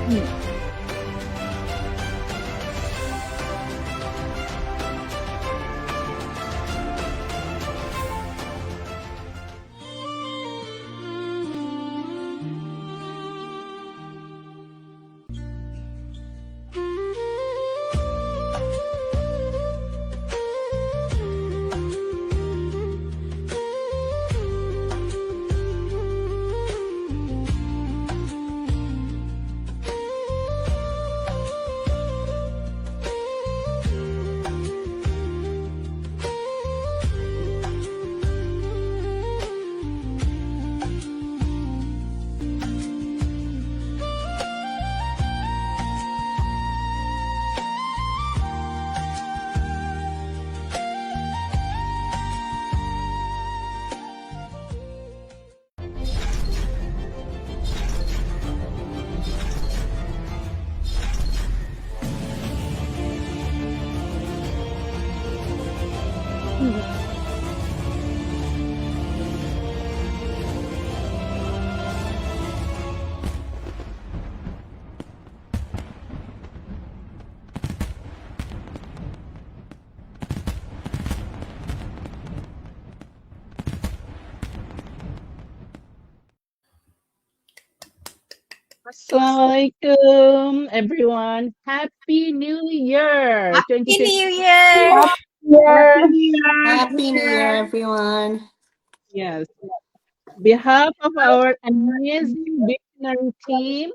Hmm, hmm, Assalamualaikum everyone. Happy New Year Happy New 2023. Year! Happy Happy Year. New Year. Happy New Year, everyone. Yes. Behalf of our amazing visionary team,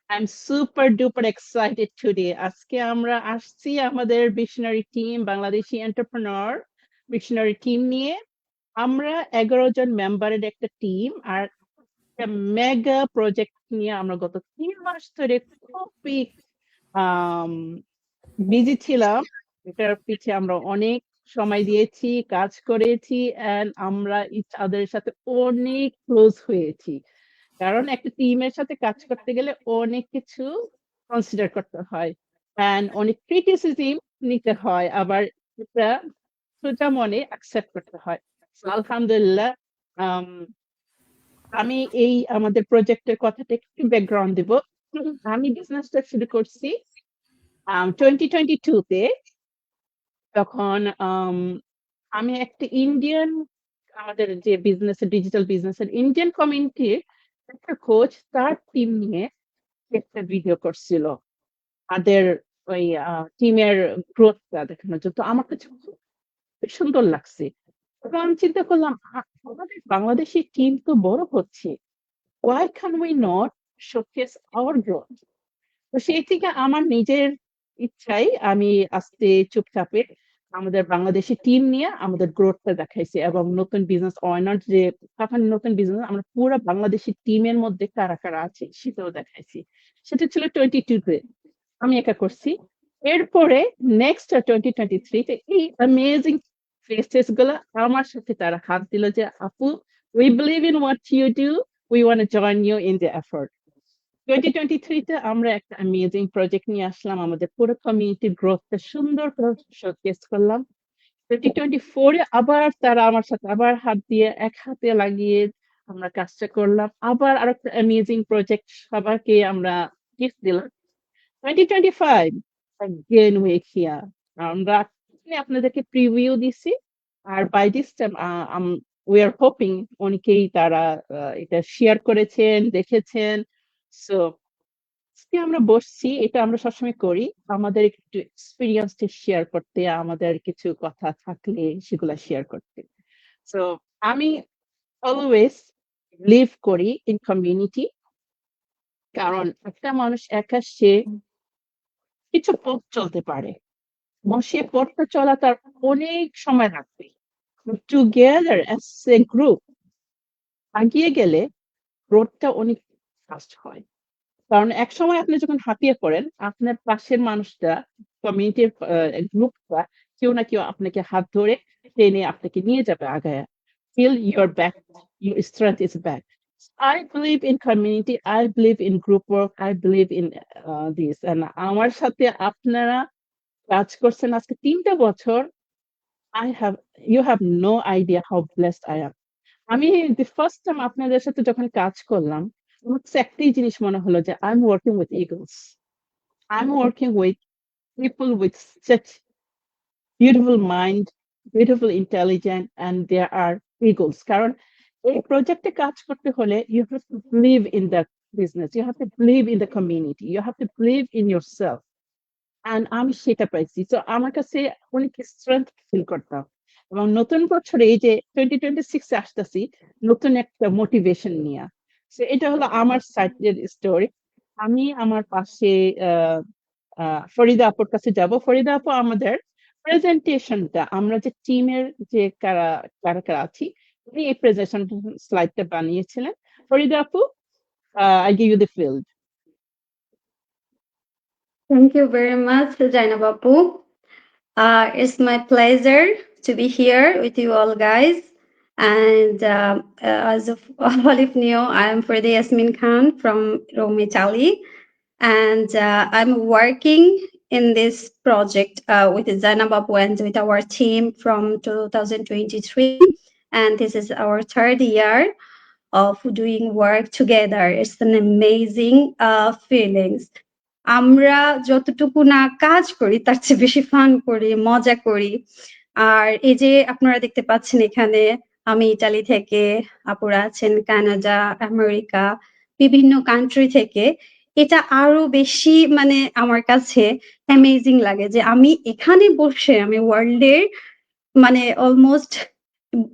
I'm super duper excited today. আজকে আমরা আসছি আমাদের visionary team, Bangladeshi entrepreneur visionary team নিয়ে। আমরা 11 জন মেম্বারের একটা team আর একটা mega project নিয়ে আমরা গত 3 মাস ধরে খুবই বিজি ছিলাম। এটার পিছে আমরা অনেক সময় দিয়েছি, কাজ করেছি, and আমরা ইচ আদারের সাথে অনেক ক্লোজ হয়েছি। কারণ একটা টিমের সাথে কাজ করতে গেলে অনেক কিছু কনসিডার করতে হয় and অনেক ক্রিটিসিজম নিতে হয়, আবার এটা সোজা মনে অ্যাকসেপ্ট করতে হয়। So, আলহামদুলিল্লাহ, আম, আমি এই আমাদের প্রজেক্টের কথাটা একটু ব্যাকগ্রাউন্ড দিব। আমি বিজনেসটা শুরু করছি 2022 তে। তখন আমি একটা ইন্ডিয়ান, আমাদের যে বিজনেস ডিজিটাল বিজনেসের ইন্ডিয়ান কমিউনিটির একটা কোচ তার টিম নিয়ে একটা ভিডিও করছিল তাদের ওই টিমের গ্রোথটা দেখানোর জন্য। তো আমার কাছে খুব সুন্দর লাগছে। তখন আমি চিন্তা করলাম, আমাদের বাংলাদেশি টিম তো বড় হচ্ছে, why can we not showcase our growth? তো সেই থেকে আমার নিজের ইচ্ছাই আমি আস্তে চুপচাপে আমাদের বাংলাদেশি টিম নিয়ে আমাদের গ্রোথটা দেখাইছি, এবং নতুন বিজনেস ওনার যে তখন নতুন বিজনেস আমরা পুরো বাংলাদেশি টিমের মধ্যে কারা কারা আছে সেটাও দেখাইছি। সেটা ছিল 22 তে আমি একা করছি। এরপরে নেক্সট 2023 তে এই অ্যামেজিং ফেসেস গুলা আমার সাথে তারা হাত দিল যে, আপু, we believe in what you do, we want to join you in the effort. 2023 তে আমরা একটা অ্যামেজিং প্রজেক্ট নিয়ে আসলাম, আমাদের পুরো কমিউনিটির গ্রোথটা সুন্দর করে শোকেস করলাম। 2024 এ আবার তারা আমার সাথে আবার হাত দিয়ে এক হাতে লাগিয়ে আমরা কাজটা করলাম, আবার আরেকটা অ্যামেজিং প্রজেক্ট সবাইকে আমরা গিফট দিলাম। 2025 again we here, আমরা আপনাদেরকে প্রিভিউ দিছি, আর by this time we are hoping অনেকেই তারা এটা শেয়ার করেছেন, দেখেছেন। সো আজকে আমরা বসছি, এটা আমরা সবসময় করি, আমাদের একটু এক্সপিরিয়েন্সটা শেয়ার করতে, আমাদের কিছু কথা থাকলে সেগুলা শেয়ার করতে। সো আমি অলওয়েজ লিভ করি ইন কমিউনিটি, কারণ একটা মানুষ একা সে কিছু পথ চলতে পারে এবং সে পথটা চলা তার অনেক সময় লাগবে। টুগেদার অ্যাজ এ গ্রুপ আগিয়ে গেলে গ্রোথটা অনেক ফাস্ট হয়। কারণ একসময় আপনি যখন হাঁপিয়ে পড়েন, আপনার পাশের মানুষটা, কমিউনিটির গ্রুপটা, কেউ না কেউ আপনাকে হাত ধরে টেনে আপনাকে নিয়ে যাবে আগায়। Till your back, your strength is back. I believe in community, I believe in group work, I believe in this. And আমার সাথে আপনারা কাজ করছেন আজকে 3টা বছর। You have no idea how blessed I am. আমি the first time আপনাদের সাথে যখন কাজ করলাম, আমার কাছে একটাই জিনিস মনে হলো যে I'm working with eagles. I'm working with people with such beautiful mind, beautiful intelligence, and there are eagles. কারণ এই প্রজেক্টে কাজ করতে হলে you have to believe in the business, you have to believe in the community, you have to believe in yourself. And আমি সেটা পাইছি। So আমার কাছে অনেক স্ট্রেংথ ফিল করতাম। এবং নতুন বছরে এই যে 2026 এ আসতেছি নতুন একটা মোটিভেশন নিয়া। সো এটা হলো আমার সাইডের স্টোরি। আমি আমার পাশে আহ ফরিদা আপুর কাছে যাব। ফরিদা আপু আমাদের প্রেজেন্টেশনটা আমরা যে টিমের যে কারা কারা কারা আছি উনি এই প্রেজেন্টেশন স্লাইডটা বানিয়েছিলেন। ফরিদা আপু, I give you the field. Thank you very much, Jaina Bapu. It's my pleasure to be here with you all guys. And as of all of you know, I am Farida Yasmin Khan from Rome, Italy. And I'm working in this project with Zaina Bapu and with our team from 2023. And this is our third year of doing work together. It's an amazing feelings. আমরা যতটুকু না কাজ করি তার চেয়ে বেশি fun করি, মজা করি। আর এই যে আপনারা দেখতে পাচ্ছেন এখানে আমি ইতালি থেকে, আপুরা আছেন কানাডা, আমেরিকা, বিভিন্ন কান্ট্রি থেকে। এটা আরো বেশি মানে আমার কাছে অ্যামেজিং লাগে যে আমি এখানে বসে আমি ওয়ার্ল্ডের মানে অলমোস্ট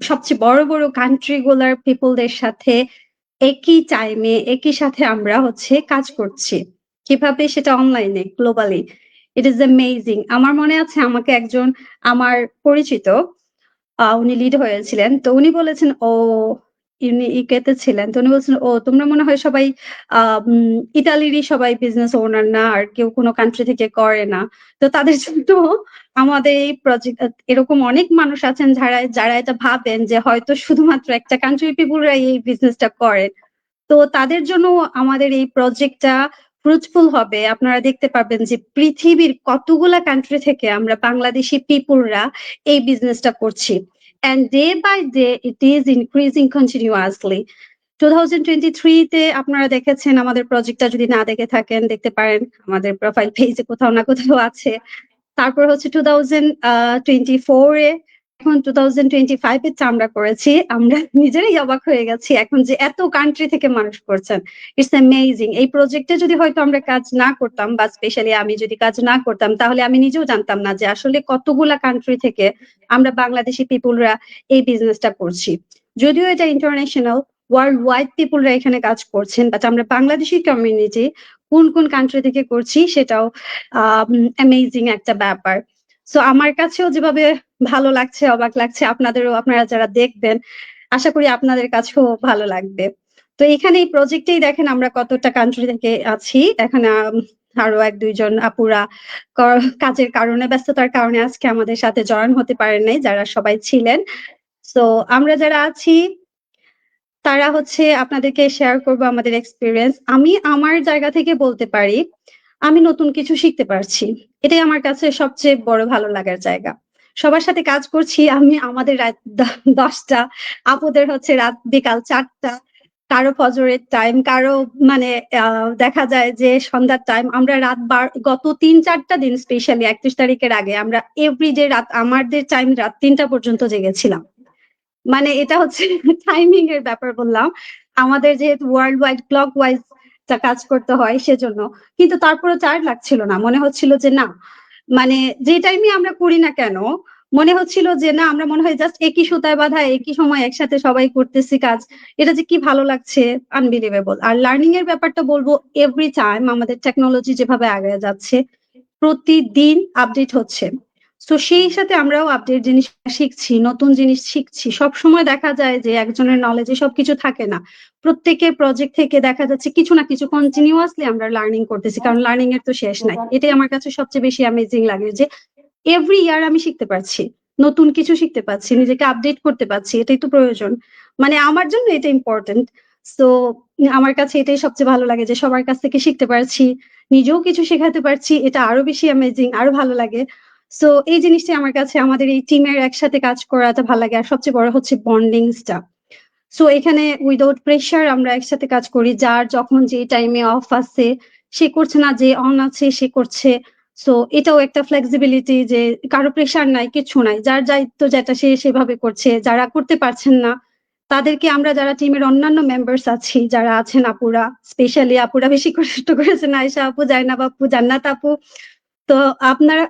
সবচেয়ে বড় বড় কান্ট্রি গুলার পিপলদের সাথে একই টাইমে একই সাথে আমরা হচ্ছে কাজ করছি। কিভাবে সেটা অনলাইনে গ্লোবালি। It is amazing. আমার মনে আছে আমাকে একজন আমার পরিচিত উনি লিড হয়েছিলেন। তো উনি বলেছেন উনি ইকেতে ছিলেন। তো উনি বলছেন, তোমরা মনে হয় সবাই ইতালিরই সবাই বিজনেস ওনার না আর কেউ কোনো কান্ট্রি থেকে করে না। তো তাদের জন্য আমাদের এই প্রজেক্ট এরকম অনেক মানুষ আছেন যারা এটা ভাবেন যে হয়তো শুধুমাত্র একটা কান্ট্রির পিপলরাই এই বিজনেসটা করেন। তো তাদের জন্য আমাদের এই প্রজেক্টটা ফ্রুটফুল হবে। আপনারা দেখতে পাবেন যে পৃথিবীর কতগুলা কান্ট্রি থেকে আমরা বাংলাদেশি পিপলরা এই বিজনেসটা করছি। And day by day it is increasing continuously. 2023 তে আপনারা দেখেছেন আমাদের প্রজেক্টটা যদি না দেখে থাকেন দেখতে পারেন আমাদের প্রোফাইল পেজে কোথাও না কোথাও আছে। তারপর হচ্ছে 2024 এ এখন 2025 এর আমরা করেছি। আমরা নিজেরাই অবাক হয়ে গেছি এখন যে এত কান্ট্রি থেকে মানুষ করছেন। It's amazing. এই প্রজেক্টে যদি হয়তো আমরা কাজ না করতাম বা স্পেশালি আমি যদি কাজ না করতাম তাহলে আমি নিজেও জানতাম না যে আসলে কতগুলা কান্ট্রি থেকে আমরা বাংলাদেশি পিপলরা এই বিজনেসটা করছি। যদিও এটা ইন্টারন্যাশনাল ওয়ার্ল্ড ওয়াইড পিপলরা এখানে কাজ করছেন, বাট আমরা বাংলাদেশি কমিউনিটি কোন কোন কান্ট্রি থেকে করছি সেটাও অ্যামেজিং একটা ব্যাপার। সো আমার কাছেও যেভাবে ভালো লাগছে, অবাক লাগছে, আপনাদেরও, আপনারা যারা দেখবেন আশা করি আপনাদের কাছেও ভালো লাগবে। তো এখানে এই প্রজেক্টেই দেখেন আমরা কতটা কান্ট্রি থেকে আছি। এখানে আরো এক দুইজন আপুরা কাজের কারণে, ব্যস্ততার কারণে আজকে আমাদের সাথে জয়েন হতে পারেন নাই, যারা সবাই ছিলেন। সো আমরা যারা আছি তারা হচ্ছে আপনাদেরকে শেয়ার করবো আমাদের এক্সপিরিয়েন্স। আমি আমার জায়গা থেকে বলতে পারি আমি নতুন কিছু শিখতে পারছি। এটাই আমার কাছে সবচেয়ে বড় ভালো লাগার জায়গা। সবার সাথে কাজ করছি আমি, আমাদের রাত 10টা, আপুদের হচ্ছে রাত বিকাল 4টা, কারো ফজরের টাইম, কারো মানে দেখা যায় যে সন্ধ্যার টাইম। আমরা গত 3-4টা দিন স্পেশালি 31 তারিখের আগে আমরা এভরিডে রাত আমাদের টাইম রাত 3টা পর্যন্ত জেগেছিলাম। মানে এটা হচ্ছে টাইমিং এর ব্যাপার বললাম। আমাদের যেহেতু ওয়ার্ল্ড ওয়াইড ক্লক ওয়াইজ কাজ করতে হয় সেজন্য। কিন্তু তারপরে টায়ার্ড লাগছিল না, মনে হচ্ছিল যে না মানে যে টাইমে আমরা করি না কেন মনে হচ্ছিল যে না আমরা মনে হয় জাস্ট একই সুতায় বাঁধা একই সময় একসাথে সবাই করতেছি কাজ, এটা যে কি ভালো লাগছে, আনবিলিভেবল। আর লার্নিং এর ব্যাপারটা বলবো এভরি টাইম আমাদের টেকনোলজি যেভাবে আগে যাচ্ছে প্রতিদিন আপডেট হচ্ছে। তো সেই সাথে আমরাও আপডেট জিনিস শিখছি, নতুন জিনিস শিখছি। সবসময় দেখা যায় যে একজনের নলেজে সবকিছু থাকে না। প্রত্যেকের প্রজেক্ট থেকে দেখা যাচ্ছে কিছু না কিছু কন্টিনিউয়াসলি আমরা লার্নিং করতেছি, কারণ লার্নিং এর তো শেষ নাই। এটাই আমার কাছে সবচেয়ে বেশি অ্যামেজিং লাগে যে এভরি ইয়ার আমি শিখতে পারছি, নতুন কিছু শিখতে পারছি, নিজেকে আপডেট করতে পারছি। এটাই তো প্রয়োজন, মানে আমার জন্য এটা ইম্পর্টেন্ট। সো আমার কাছে এটাই সবচেয়ে ভালো লাগে যে সবার কাছ থেকে শিখতে পারছি, নিজেও কিছু শেখাতে পারছি। এটা আরো বেশি অ্যামেজিং, আরো ভালো লাগে। সো এই জিনিসটা আমার কাছে, আমাদের এই টিমের একসাথে কাজ করাটা ভালো লাগে। আর সবচেয়ে বড় হচ্ছে বন্ডিংসটা। সো এখানে উইদাউট প্রেশার আমরা একসাথে কাজ করি, যার যখন যে টাইমে অফ আছে সে করছে না, যে অন আছে সে করছে। সো এটাও একটা ফ্লেক্সিবিলিটি যে কারো প্রেশার নাই, কিছু নাই, যার দায়িত্ব যেটা সে সেভাবে করছে। যারা করতে পারছেন না তাদেরকে আমরা, যারা টিমের অন্যান্য মেম্বার্স আছি, যারা আছেন আপুরা, স্পেশালি আপুরা বেশি কষ্ট করেছেন, আয়েশা আপু, জাইনাব আপু, জান্নাত আপু। তো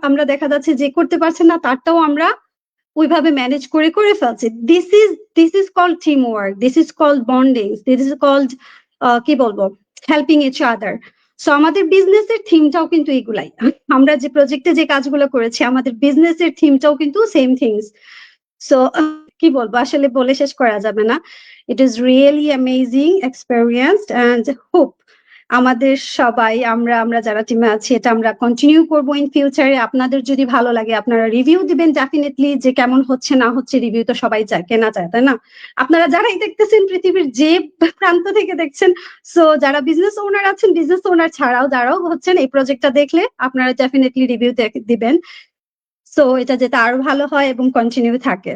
আমরা দেখা যাচ্ছে যে করতে পারছেন না তারটাও আমরা ওইভাবে ম্যানেজ করে ফেলছি। This is called team work, this is called bonding, this is called কি বলবো, হেল্পিং ইচ আদার। সো আমাদের বিজনেসের থিমটাও কিন্তু এগুলাই। আমরা যে প্রজেক্টে যে কাজগুলো করেছি, আমাদের বিজনেসের থিমটাও কিন্তু সেম থিংস। সো কি বলবো, আসলে বলে শেষ করা যাবে না। It is really amazing experience and hope আমাদের সবাই, আমরা যারা টিমে আছি, এটা আমরা কন্টিনিউ করবো ইন ফিউচারে। আপনাদের যদি ভালো লাগে আপনারা রিভিউ দিবেন ডেফিনেটলি, যে কেমন হচ্ছে না হচ্ছে। রিভিউ তো সবাই চায়, কেনা চায়, তাই না? আপনারা যারাই দেখতেছেন, পৃথিবীর যে প্রান্ত থেকে দেখছেন, সো যারা বিজনেস ওনার আছেন, বিজনেস ওনার ছাড়াও যারাও হচ্ছেন, এই প্রজেক্টটা দেখলে আপনারা ডেফিনেটলি রিভিউ দিবেন। সো এটা যাতে আরো ভালো হয় এবং কন্টিনিউ থাকে।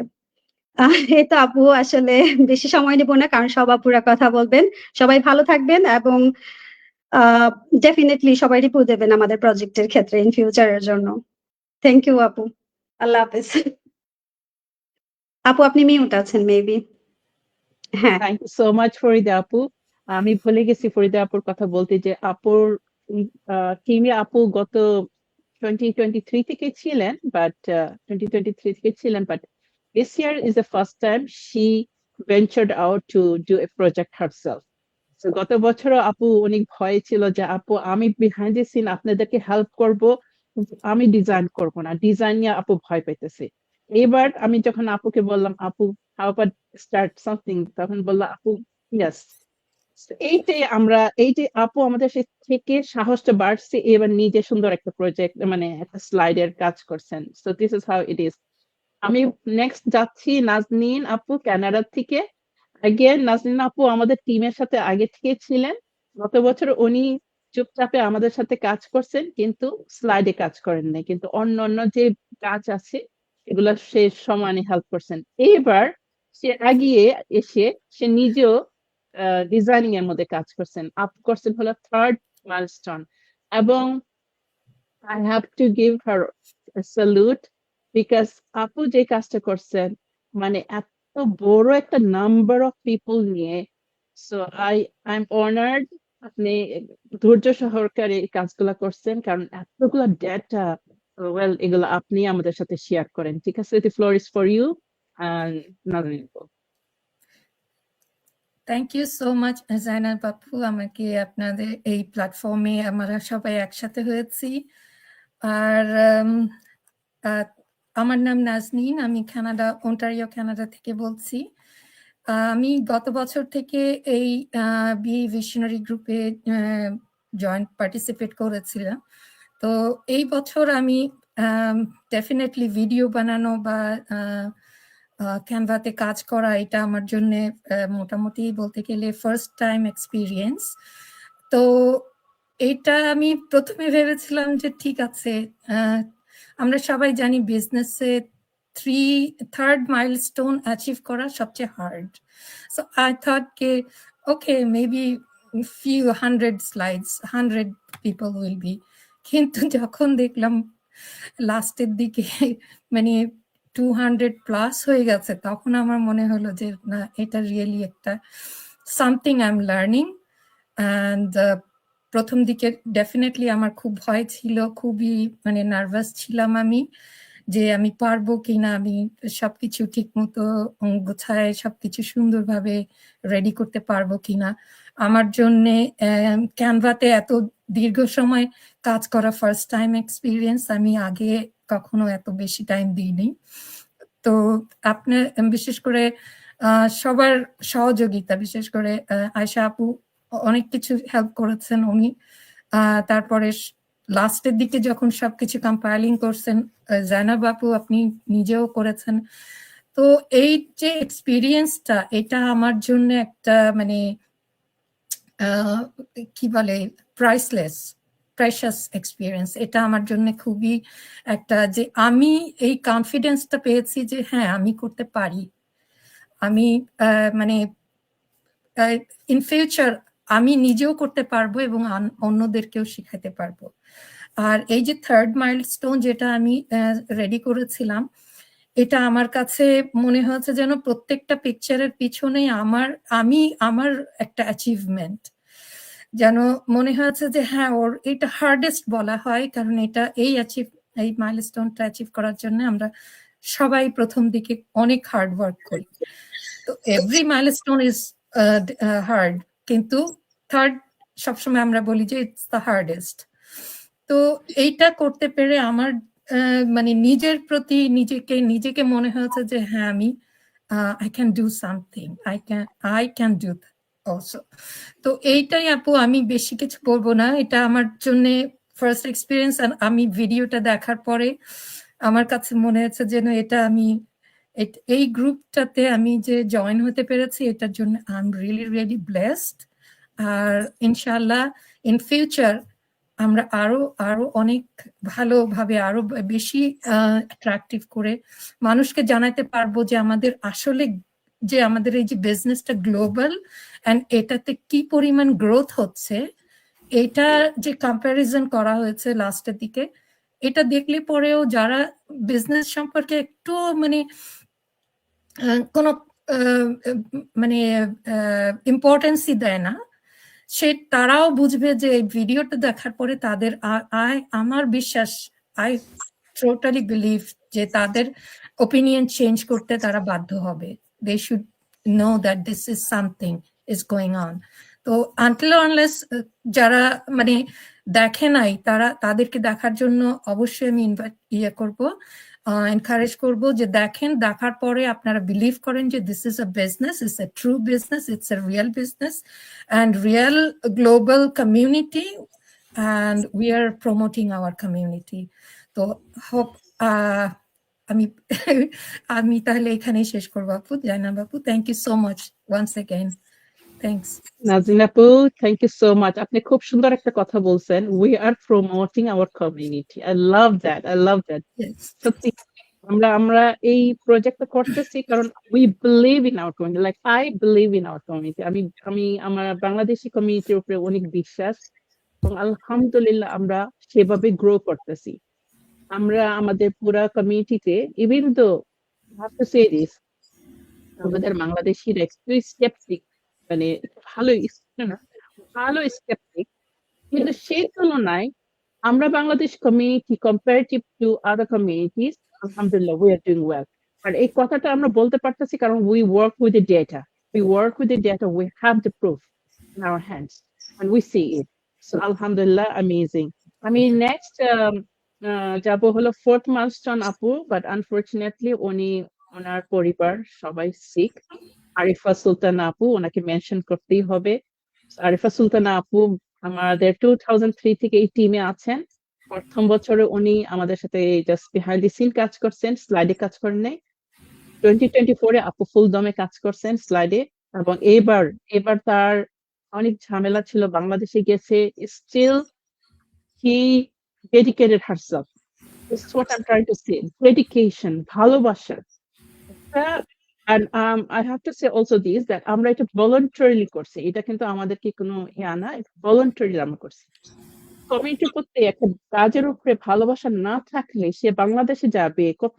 এই তো আপু, আসলে বেশি সময় নেব না, কারণ সব আপুরা কথা বলবেন। সবাই ভালো থাকবেন এবং ডেফিনেটলি সবাই রিভিউ দেবেন আমাদের প্রজেক্টের ক্ষেত্রে ইন ফিউচারের জন্য। থ্যাংক ইউ আপু, আল্লাহ হাফেজ। আপু আপনি মিউট আছেন মেবি। হ্যাঁ, thank you so much Farida আপু। আমি ভুলে গেছি ফরিদা আপুর কথা বলতে, যে আপুর টিমে আপু গত 2023 থেকে ছিলেন, বাট 2023 থেকে ছিলেন, but this year is the first time she ventured out to do a project herself. So গত বছরও আপু অনেক ভয় ছিল যে আপু আমি বিহাইন্ড দ্য সিন আপনাদেরকে হেল্প করব, কিন্তু আমি ডিজাইন করব না, ডিজাইন নিয়ে আপু ভয় পাইতেছে। এবার আমি যখন আপুকে বললাম আপু হাউ অ্যাবাউট স্টার্ট সামথিং, তখন বললাম আপু ইয়েস। এই যে আপু আমাদের থেকে সাহসটা বাড়ছে, এবার নিজে সুন্দর একটা প্রজেক্ট, মানে একটা স্লাইডের কাজ করছেন। So this is how it is. আমি নেক্সট যাচ্ছি নাজনীন আপু কানাডা থেকে। নাজনীন আপু আমাদের টিমের সাথে আগে থেকে ছিলেন। গত বছর উনি চুপচাপে আমাদের সাথে কাজ করছেন, কিন্তু স্লাইডে কাজ করেন নাই, কিন্তু অন্য অন্য যে কাজ আছে এগুলা সে সমানে হেল্প করছেন। এবার সে এগিয়ে এসে সে নিজেও ডিজাইনিং এর মধ্যে কাজ করছেন, আপ করছেন হলো থার্ড মাইলস্টোন। এবং I have to give her salute, because আপু যে কাজটা করছেন, মানে এত বড় একটা নাম্বার অফ পিপল নিয়ে। সো আই এম অনার্ড আপনি ধৈর্য সহকারে এই কাজগুলা করছেন, কারণ এতগুলা ডেটা, ওয়েল এগুলো আপনি আমাদের সাথে শেয়ার করেন। ঠিক আছে, the floor is for you and Nazanin আপু। Thank you so much Zainab আপু, আমাকে আপনাদের এই প্ল্যাটফর্মে আমরা সবাই একসাথে হয়েছি। আর আমার নাম নাজনীন, আমি অন্টারিও কানাডা থেকে বলছি। আমি গত বছর থেকে এই বি ভিশনারি গ্রুপে পার্টিসিপেট করেছিলাম। তো এই বছর আমি ডেফিনেটলি ভিডিও বানানো বা ক্যানভাতে কাজ করা, এটা আমার জন্য মোটামুটি বলতে গেলে ফার্স্ট টাইম এক্সপিরিয়েন্স। তো এটা আমি প্রথমে ভেবেছিলাম যে ঠিক আছে, আমরা সবাই জানি বিজনেসে থার্ড মাইলস্টোন অ্যাচিভ করা সবচেয়ে hard. So I thought K okay maybe few hundred slides, 100 people will be, কিন্তু যখন দেখলাম লাস্টের দিকে মানে 200 প্লাস হয়ে গেছে, তখন আমার মনে হলো যে না, এটা রিয়েলি একটা something I am learning. And প্রথম দিকে ডেফিনেটলি আমার খুব ভয় ছিল, খুবই মানে নার্ভাস ছিলাম আমি, যে আমি পারবো কিনা, আমি সবকিছু ঠিক মতো গোছায় সবকিছু সুন্দরভাবে রেডি করতে পারবো কিনা। আমার জন্যে ক্যানভাতে এত দীর্ঘ সময় কাজ করা ফার্স্ট টাইম এক্সপিরিয়েন্স, আমি আগে কখনো এত বেশি টাইম দিইনি। তো আপনার বিশেষ করে সবার সহযোগিতা, বিশেষ করে আয়েশা আপু অনেক কিছু হেল্প করেছেন উনি। তারপরে লাস্টের দিকে যখন সবকিছু কম্পাইলিং করছেন, জাইনাব আপু আপনি নিজেও করেছেন। তো এই যে এক্সপিরিয়েন্সটা, এটা আমার জন্য একটা মানে কি বলে প্রাইসলেস এক্সপিরিয়েন্স। এটা আমার জন্য খুবই একটা, যে আমি এই কনফিডেন্সটা পেয়েছি যে হ্যাঁ আমি করতে পারি। আমি মানে ইন ফিউচার আমি নিজেও করতে পারবো এবং অন্যদেরকেও শিখাতে পারবো। আর এই যে থার্ড মাইলস্টোন যেটা আমি রেডি করেছিলাম, এটা আমার কাছে মনে হচ্ছে যেন প্রত্যেকটা পিকচারের পিছনেই আমার একটা অ্যাচিভমেন্ট, যেন মনে হয়েছে যে হ্যাঁ ওর এটা হার্ডেস্ট বলা হয়, কারণ এই মাইলস্টোনটা অ্যাচিভ করার জন্য আমরা সবাই প্রথম দিকে অনেক হার্ড ওয়ার্ক করি। তো এভরি মাইলস্টোন ইজ হার্ড, কিন্তু থার্ড সবসময় আমরা বলি যে ইটস দ্য হার্ডেস্ট। তো এইটা করতে পেরে আমার মানে নিজের প্রতি নিজেকে মনে হয়েছে যে হ্যাঁ আমি I can do something, I can do also. তো এইটাই আপু, আমি বেশি কিছু বলবো না, এটা আমার জন্য ফার্স্ট এক্সপিরিয়েন্স। আমি ভিডিওটা দেখার পরে আমার কাছে মনে হচ্ছে যেন এটা আমি এই গ্রুপটাতে আমি যে জয়েন হতে পেরেছি, এটার জন্য I am really really blessed. আর ইনশাআল্লাহ ইন ফিউচার আমরা আরো অনেক ভালোভাবে আরো বেশি অ্যাট্রাকটিভ করে মানুষকে জানাতে পারবো যে আমাদের এই যে বিজনেসটা গ্লোবাল এন্ড এটাতে কি পরিমাণ গ্রোথ হচ্ছে, এটা যে কম্প্যারিজন করা হয়েছে লাস্টের দিকে, এটা দেখলে পরেও যারা বিজনেস সম্পর্কে একটু মানে কোনো মানে ইম্পর্টেন্সই দেয় না, তারাও বুঝবে যে এই ভিডিওটা দেখার পরে তাদের আমার বিশ্বাস, আই টোটালি বিলিভ যে তাদের ওপিনিয়ন চেঞ্জ করতে তারা বাধ্য হবে। They should know that this is something is going on. তো আনটিল আনলেস যারা মানে দেখে নাই, তাদেরকে দেখার জন্য অবশ্যই আমি করবো, এনকারেজ করবো যে দেখার পরে আপনারা বিলিভ করেন যে this is a business, it's a true business, it's a real business and real global community, and we are promoting our community. তো hope আমি তাহলে এখানেই শেষ করবো আপু। জাইনাব আপু, thank you so much once again. Thanks. Nazrin আপু, থ্যাংক ইউ সো মাচ। আপনি খুব সুন্দর একটা কথা বলছেন, we are promoting our community. I love that, I love that. সত্যি আমরা এই প্রজেক্টটা করতেছি কারণ we believe in our community, like I believe in our community. আমি আমার বাংলাদেশি কমিউনিটির উপরে অনেক বিশ্বাস এবং আলহামদুলিল্লাহ আমরা সেভাবে গ্রো করতেছি। আমরা আমাদের পুরা কমিউনিটিতে, even though have to say this, আমাদের বাংলাদেশিরা একটু স্কেপটিক, মানে ভালো স্কেপটিক, কিন্তু সেই তুলনায় আমরা Bangladesh community comparative to other communities, আলহামদুলিল্লাহ উই আর ডুইং ওয়েল। আর এই কথাটা আমরা বলতে পারতেছি কারণ we work with the data, we have the proof in our hands and we see it. So alhamdulillah, amazing. আমি নেক্সট যাব হলো ফোর্থ মাইলস্টোন আপু, বাট আনফরচুনেটলি ওনার পরিবার সবাই সিক। আরিফা সুলতানা আপু, ওনাকে মেনশন করতেই হবে। আরিফা সুলতানা আপু আমাদের 2003 থেকে এই টিমে আছেন। প্রথম বছরে উনি আমাদের সাথে জাস্ট বিহাইন্ড দি সিন কাজ করছেন, স্লাইডে কাজ করেন নাই। 2024 আপু ফুল দমে কাজ করছেন স্লাইডে, এবং এবার তার অনেক ঝামেলা ছিল, বাংলাদেশে গেছে, still he dedicated herself. This is what I'm trying to say, dedication, ভালোবাসা। And I have to say also this, that আমরা এটা voluntarily করছি, এটা কিন্তু আমাদের কি কোনো না, voluntarily আমরা করছি। কমিউনিটির প্রতি একটা কাজের উপরে ভালোবাসা না থাকলে সে বাংলাদেশে যাবে কত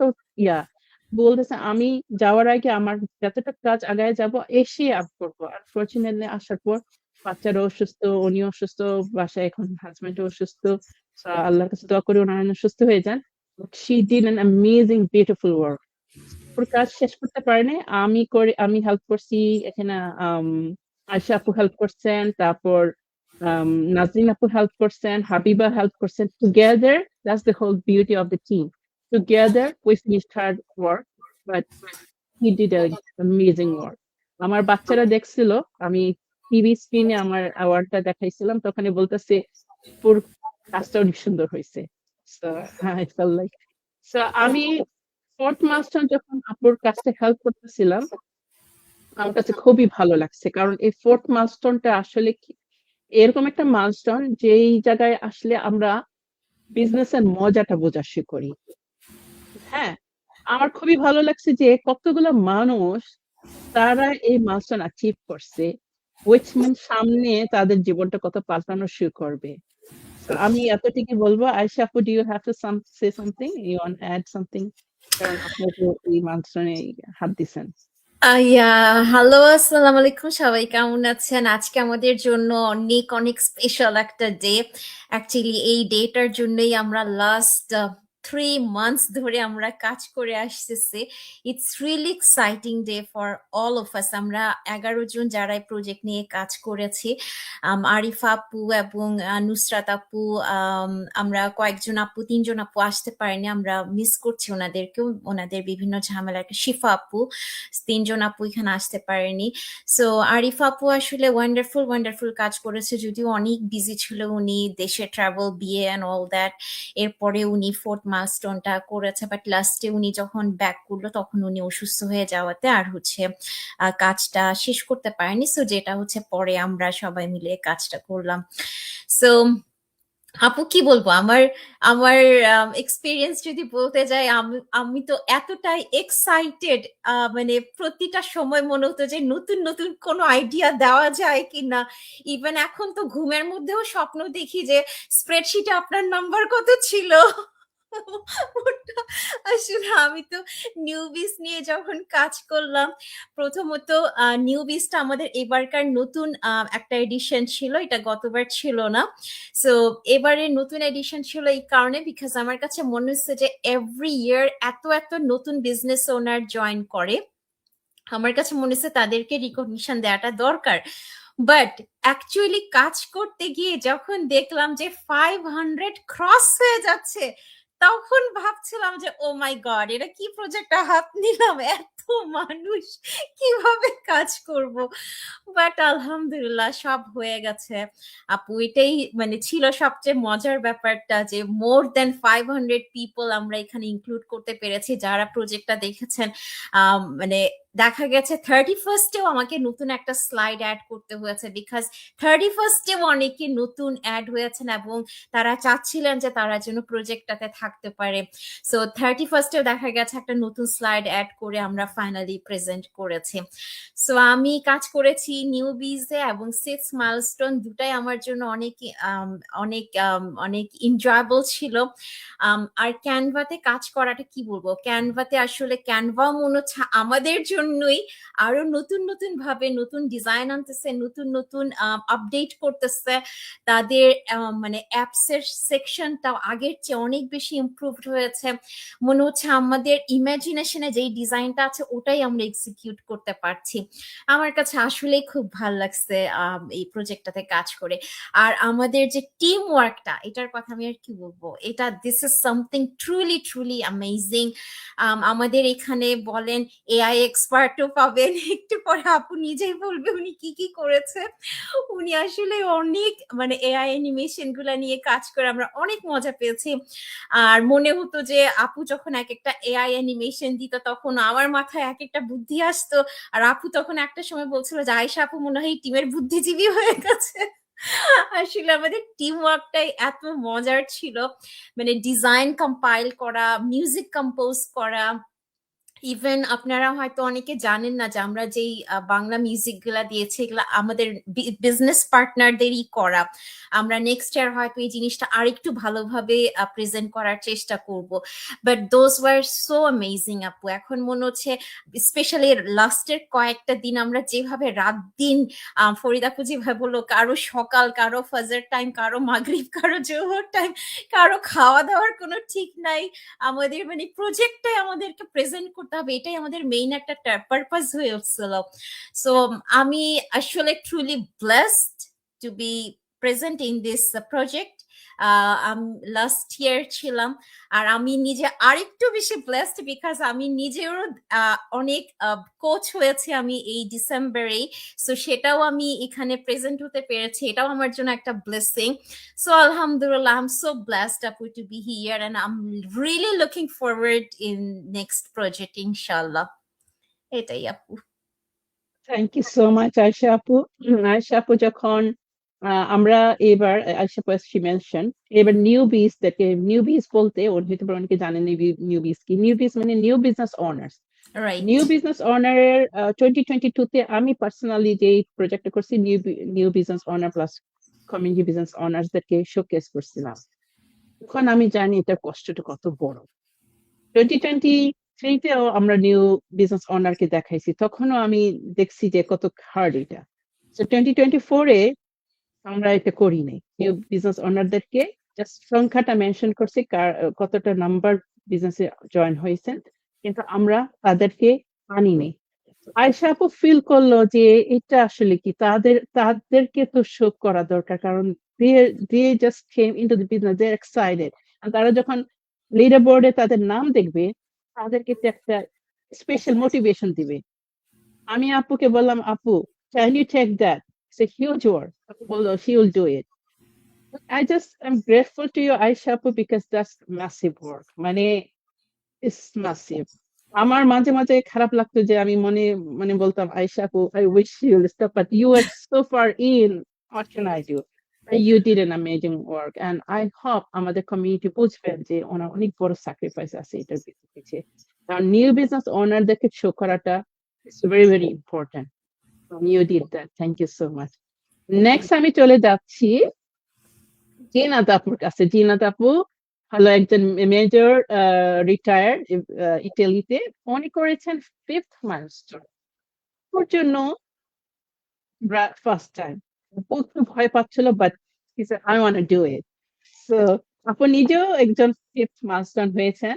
বলতেছে, আমি যাওয়ার আগে আমার যতটা কাজ আগায় যাব এসে আপ করবো। আনফরচুনেটলি আসার পর বাচ্চারা অসুস্থ, উনি অসুস্থ, বাসায় এখন হাজবেন্ড অসুস্থ, আল্লাহর কাছে দোয়া করি ওনারা সুস্থ হয়ে যান। She did an amazing beautiful work. ওর কাজ শেষ করতে পারেনি, আমি হেল্প করছি এখানে। আয়শা আপু হেল্প করছেন, তারপর নাজরিন আপু হেল্প করছেন, হাবিবা হেল্প করছেন। Together, that's the whole beauty of the team. Together we finished her work, but he did an amazing work. আমার বাচ্চারা দেখছিল, আমি টিভি স্ক্রিনে আমার অ্যাওয়ার্ডটা দেখাইছিলাম, তখন বলতেছে পুরো কাজটা অনেক সুন্দর হয়েছে। So I felt like, so আমি ফোর্থ মাইলস্টোন যখন আপুর কাজটা হেল্প করতেছিলাম, আমার কাছে খুবই ভালো লাগছে, কারণ এই ফোর্থ মাইলস্টোনটা আসলে এরকম একটা মাইলস্টোন যেই জায়গায় আসলে আমরা বিজনেসের মজাটা বোঝা শুরু করি। হ্যাঁ, আমার খুবই ভালো লাগছে যে কতগুলো মানুষ তারা এই মাইলস্টোন অ্যাচিভ করছে, which means সামনে তাদের জীবনটা কত পাল্টানো শুরু করবে। So আমি এতটুকুই বলবো। আয়েশা আপু, do you have to say something? You want to add something? কারণ আপনি তো এই মাঝখানে হাত দিছেন। হ্যালো, আসসালামু আলাইকুম, সবাই কেমন আছেন? আজকে আমাদের জন্য অনেক অনেক স্পেশাল একটা ডে। অ্যাকচুয়ালি এই ডেটার জন্যই আমরা লাস্ট 3 মান্থস ধরে আমরা কাজ করে আসতেছি। It's really exciting day for all of us. আমরা 11 জন যারা এই প্রজেক্ট নিয়ে কাজ করেছি, আরিফা আপু এবং নুসরাত আপু, আমরা কয়েকজন আপু, 3 জন আপু আসতে পারেনি, আমরা মিস করছি ওনাদেরকেও, ওনাদের বিভিন্ন ঝামেলা। শিফা আপু, 3 জন আপু এখানে আসতে পারেনি। সো আরিফা আপু আসলে ওয়ান্ডারফুল কাজ করেছে, যদিও অনেক বিজি ছিল উনি, দেশে ট্রাভেল, বিয়ে অ্যান্ড অল দ্যাট। এরপরে উনি 4th মাইলস্টোনটা করেছে, বাট লাস্টে উনি যখন ব্যাক করলো তখন উনি অসুস্থ হয়ে যাওয়াতে আর কাজটা শেষ করতে পারেনি। সো যেটা পরে আমরা সবাই মিলে কাজটা করলাম। সো আপু কি বলবো, আমার আমার এক্সপিরিয়েন্স যদি বলতে যাই, আমি তো এতটাই এক্সাইটেড, মানে প্রতিটা সময় মনে হতো যে নতুন নতুন কোনো আইডিয়া দেওয়া যায় কিনা। ইভেন এখন তো ঘুমের মধ্যেও স্বপ্ন দেখি যে স্প্রেডশিটে আপনার নাম্বার কত ছিল। আসলে আমি তো নিউবিস নিয়ে যখন কাজ করলাম, প্রথমত নিউবিসটা আমাদের এবারকার নতুন একটা এডিশন ছিল, এটা গতবার ছিল না। সো এবারে নতুন এডিশন ছিল এই কারণে, বিকজ আমার কাছে মনে হচ্ছে যে এভরি ইয়ার এত এত নতুন বিজনেস ওনার জয়েন করে, আমার কাছে মনে হচ্ছে তাদেরকে রিকগনিশন দেওয়াটা দরকার। বাট অ্যাকচুয়ালি কাজ করতে গিয়ে যখন দেখলাম যে 500 ক্রস হয়ে যাচ্ছে, তখন ভাবছিলাম যে ও মাই গড, এটা কি প্রজেক্টটা হাত নিলাম, এত মানুষ কিভাবে কাজ করব। বাট আলহামদুলিল্লাহ সব হয়ে গেছে আপু। এটাই মানে ছিল সবচেয়ে মজার ব্যাপারটা, যে মোর দেন 500 পিপল আমরা এখানে ইনক্লুড করতে পেরেছি যারা প্রজেক্টটা দেখেছেন। মানে দেখা গেছে 31স্টেও আমাকে নতুন একটা স্লাইড অ্যাড করতে হয়েছে, বিকজ 31স্টেও অনেকে নতুন অ্যাড হয়েছেন এবং তারা চাচ্ছিলেন যে তারা যেন প্রজেক্টটাতে থাকতে পারে। সো 31স্টেও দেখা গেছে একটা নতুন স্লাইড অ্যাড করে আমরা ফাইনালি প্রেজেন্ট করেছি। সো আমি কাজ করেছি নিউবিজে এবং 6 মাইলস্টোন, দুটাই আমার জন্য অনেক অনেক অনেক এনজয়েবল ছিল। আর ক্যানভাতে কাজ করাটা কি বলবো, ক্যানভাতে আসলে ক্যানভা মনে হচ্ছে আমাদের জন্যই আরো নতুন নতুন ভাবে নতুন ডিজাইন আনতেছে, নতুন নতুন আপডেট করতেছে। তাদের মানে অ্যাপস এর সেকশনটাও আগের চেয়ে অনেক বেশি ইমপ্রুভড হয়েছে। মনে হচ্ছে আমাদের ইমাজিনেশনে যেই ডিজাইনটা আছে ওটাই আমরা এক্সিকিউট করতে পারছি। আমার কাছে আসলেই খুব ভালো লাগছে এই প্রজেক্টটাতে কাজ করে। আর আমাদের যে টিম ওয়ার্কটা, এটার কথা আমি আর কি বলবো, এটা this is something truly amazing. আমাদের এখানে বলেন এআই এক্সপার্টও পাবেন, একটু পরে আপু নিজেই বলবে উনি কি কি করেছে। উনি আসলে অনেক মানে এআই অ্যানিমেশন গুলা নিয়ে কাজ করে আমরা অনেক মজা পেয়েছি। আর মনে হতো যে আপু যখন এক একটা এআই অ্যানিমেশন দিত তখন আমার মাথায় এক একটা বুদ্ধি আসতো, আর আপু তখন একটা সময় বলছিল যে আয়েশা আপু মনে হয় টিমের বুদ্ধিজীবী হয়ে গেছে। আসলে আমাদের টিম ওয়ার্কটাই এত মজার ছিল, মানে ডিজাইন কম্পাইল করা, মিউজিক কম্পোজ করা। ইভেন আপনারা হয়তো অনেকে জানেন না যে আমরা যেই বাংলা মিউজিক গুলা দিয়েছি এগুলা আমাদের বিজনেস পার্টনারদেরই করা। আমরা নেক্সট ইয়ার হয়তো এই জিনিসটা আরেকটু ভালোভাবে প্রেজেন্ট করার চেষ্টা করব। But those were so amazing আপু। এখন মনে হচ্ছে স্পেশালি লাস্টের কয়েকটা দিন আমরা যেভাবে রাত দিন, ফরিদা আপু যেভাবে বললো, কারো সকাল, কারো ফাজর টাইম, কারো মাগরিব, কারো জোহর টাইম, কারো খাওয়া দাওয়ার কোনো ঠিক নাই। আমাদের মানে প্রজেক্টটাই আমাদেরকে প্রেজেন্ট করতে হবে, এটাই আমাদের মেইন একটা পারপাস হয়ে উঠছিল। সো আমি আসলে truly blessed two B present in this project. Last year ছিলাম, আর আমি নিজে আরেকটু বেশি ব্লেসড বিকজ আমি নিজেও অনেক কোচ হয়েছে আমি এই ডিসেম্বরেই। সো সেটাও আমি এখানে প্রেজেন্ট হতে পেরেছি, এটাও আমার জন্য একটা blessing. So alhamdulillah, I'm so blessed Apu to be here, and I'm really looking forward in next project inshallah. এটাই আপু। Thank you so much Ayesha আপু। আয়েশা আপু যখন আমরা এবার আয়েশা আপু she mentioned এবার নিউবিস বলতে ওর ভিতরে অনেকে জানেন নিউবিস কি। নিউবিস মানে new business owners. Right. New business অনারের 2022 তে আমি পার্সোনালি যে প্রজেক্টটা করছি new business owner plus community business অনার্সদেরকে শোকেস করছিলাম। তখন আমি জানি এটার কষ্টটা কত বড়। 2023 তেও আমরা নিউ বিজনেস অনারকে দেখাইছি, তখনও আমি দেখছি যে কত হার্ড এটা। তো 2024 এ আমরা এটা করি নাই, নিউ বিজনেস ওনারদেরকে জাস্ট সংখ্যাটা মেনশন করছি কতটা নাম্বার বিজনেসে জয়েন হয়েছেন, কিন্তু আমরা তাদেরকে আনি নাই। আয়শা আপু ফিল করলো যে এটা আসলে কি তাদেরকে তো শো করা দরকার, কারণ they just came into the business, they're excited, আর তারা যখন লিডার বোর্ডে তাদের নাম দেখবে তাদেরকে তো একটা স্পেশাল মোটিভেশন দিবে। আমি আপুকে বললাম, আপু can you take that, it's a huge work. আপু বললো she will do it. I just am grateful to you, Aisha Apu, because that's massive work. মানে it's massive. আমার মাঝে মাঝে খারাপ লাগতো যে আমি মানে বলতাম, আয়েশা আপু, I wish you will stop, but you were so far in. What can I do? But you did an amazing work, and I hope আমাদের কমিউনিটি বুঝবেন যে ওনার অনেক বড় স্যাক্রিফাইস আছে এটার পিছিয়ে। কারণ নিউ বিজনেস ওনারদেরকে শো করাটা is very very important. You did that. Thank you so much. Next আমি চলে যাচ্ছি জিনাত আপুর কাছে। জিনাত আপু হলো একজন মেজর রিটায়ার ইটালিতে, উনি করেছেন 5th মাইলস্টোন। ওর জন্য ফার্স্ট টাইম একটু ভয় পাচ্ছিল, but he said I want to do it. So আপু নিজেও একজন 5th মাইলস্টোন হয়েছেন,